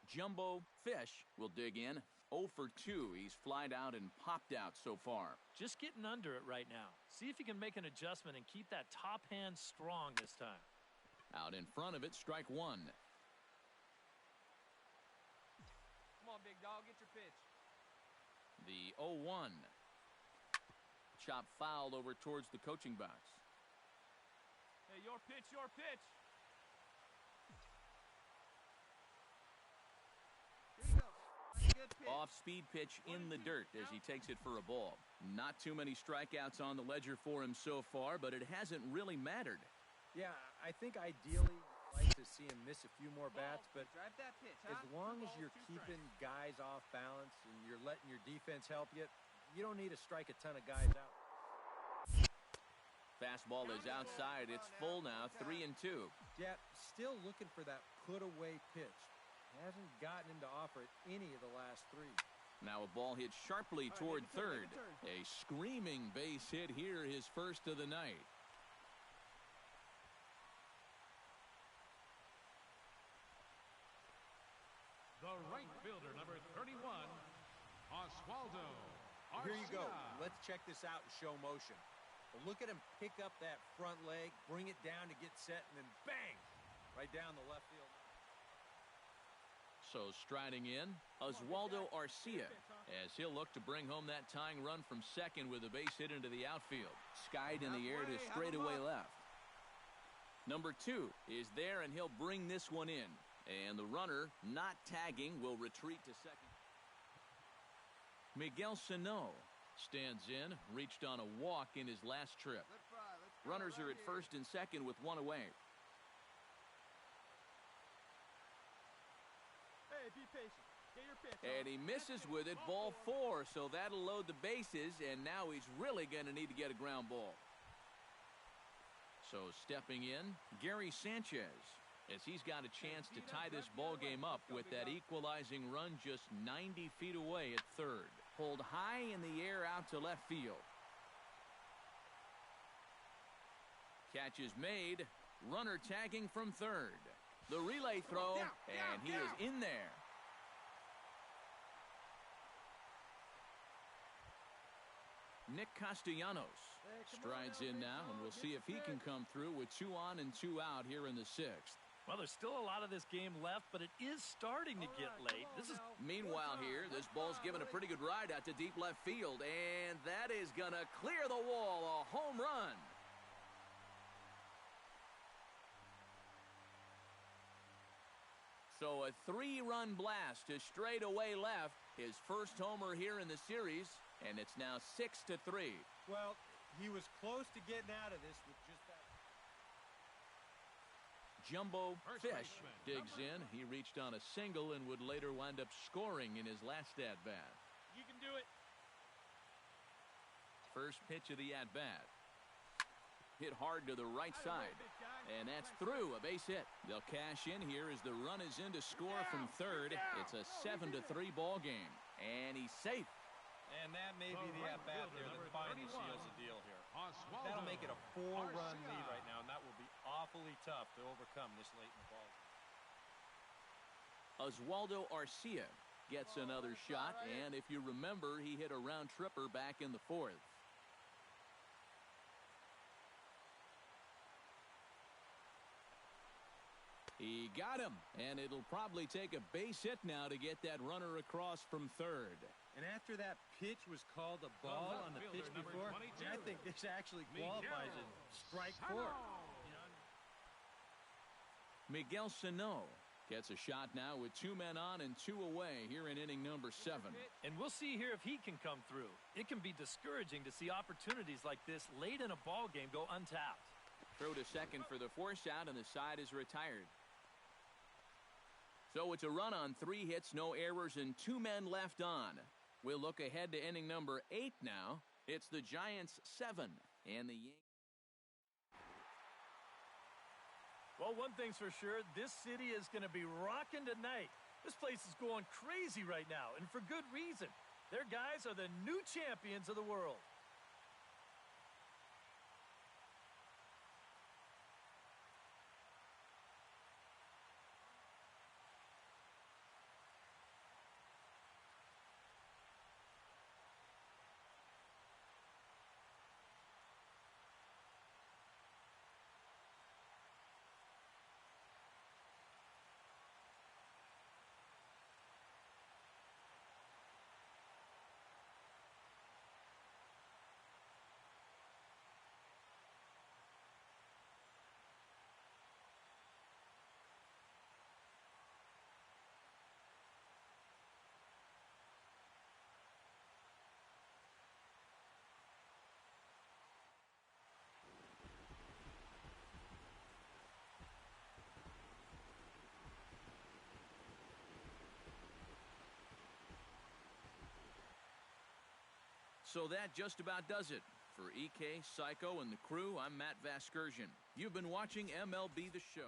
Jumbo Fish will dig in. 0 for 2. He's flied out and popped out so far. Just getting under it right now. See if you can make an adjustment and keep that top hand strong this time. Out in front of it, strike one. Come on, big dog. Get your pitch. The 0-1. Chop fouled over towards the coaching box. Hey, your pitch, your pitch. Here you go. Good pitch. Off-speed pitch in the dirt as he takes it for a ball. Not too many strikeouts on the ledger for him so far, but it hasn't really mattered. Yeah, I think ideally you'd like to see him miss a few more bats, but Drive that pitch, huh? as long as 2 balls, you're 2 keeping strikes. guys off balance and you're letting your defense help you, you don't need to strike a ton of guys out. Fastball is outside. It's full now, 3-2. Yet, still looking for that put-away pitch. Hasn't gotten him to offer it any of the last 3. Now a ball hit sharply toward third. A screaming base hit here, his first of the night. The right fielder, number 31, Oswaldo Arcia. Here you go. Let's check this out in show motion. Well, look at him pick up that front leg, bring it down to get set, and then bang! Right down the left field. So striding in, Oswaldo Arcia, as he'll look to bring home that tying run from second with a base hit into the outfield. Skied in the air to straightaway left. Number 2 is there, and he'll bring this one in. And the runner, not tagging, will retreat to second. Miguel Sano stands in, reached on a walk in his last trip. Good fly. Let's go Runners right are at here. first and second with one away. Hey, be patient. Get your pitch. And he misses with it, ball 4, so that'll load the bases, and now he's really going to need to get a ground ball. So stepping in, Gary Sanchez, as he's got a chance to tie this ball game up with that equalizing run just 90 feet away at third. Pulled high in the air out to left field. Catch is made. Runner tagging from third. The relay throw, and he is in there. Nick Castellanos strides in now, and we'll see if he can come through with 2 on and 2 out here in the 6th. Well, there's still a lot of this game left, but it is starting to get late. This is Meanwhile here, this ball's given a pretty good ride out to deep left field, and that is going to clear the wall, a home run. So a 3-run blast to straightaway left, his first homer here in the series, and it's now 6-3. Well, he was close to getting out of this with just that. Jumbo First Fish baseman, digs in. He reached on a single and would later wind up scoring in his last at-bat. You can do it. First pitch of the at-bat. Hit hard to the right side. And that's through, a base hit. They'll cash in here as the run is in to score from third. It's a 7-3 ball game. And he's safe. And that may be the at-bat there that finally seals the deal here. Oswaldo. That'll make it a 4-run Arcia. lead right now, and that will be awfully tough to overcome this late in the ball. Oswaldo Arcia gets another shot, and if you remember, he hit a round tripper back in the 4th. He got him, and it'll probably take a base hit now to get that runner across from third. And after that pitch was called a ball on the pitch Number before, 22. I think this actually Miguel qualifies as strike 4. Miguel Sano gets a shot now with 2 men on and 2 away here in inning number 7. And we'll see here if he can come through. It can be discouraging to see opportunities like this late in a ball game go untapped. Throw to second for the force out, and the side is retired. So it's a run on 3 hits, no errors, and 2 men left on. We'll look ahead to inning number 8 now. It's the Giants 7 and the Yankees. Well, one thing's for sure, this city is going to be rocking tonight. This place is going crazy right now, and for good reason. Their guys are the new champions of the world. So that just about does it. For EK, Psycho, and the crew, I'm Matt Vasgersian. You've been watching MLB The Show.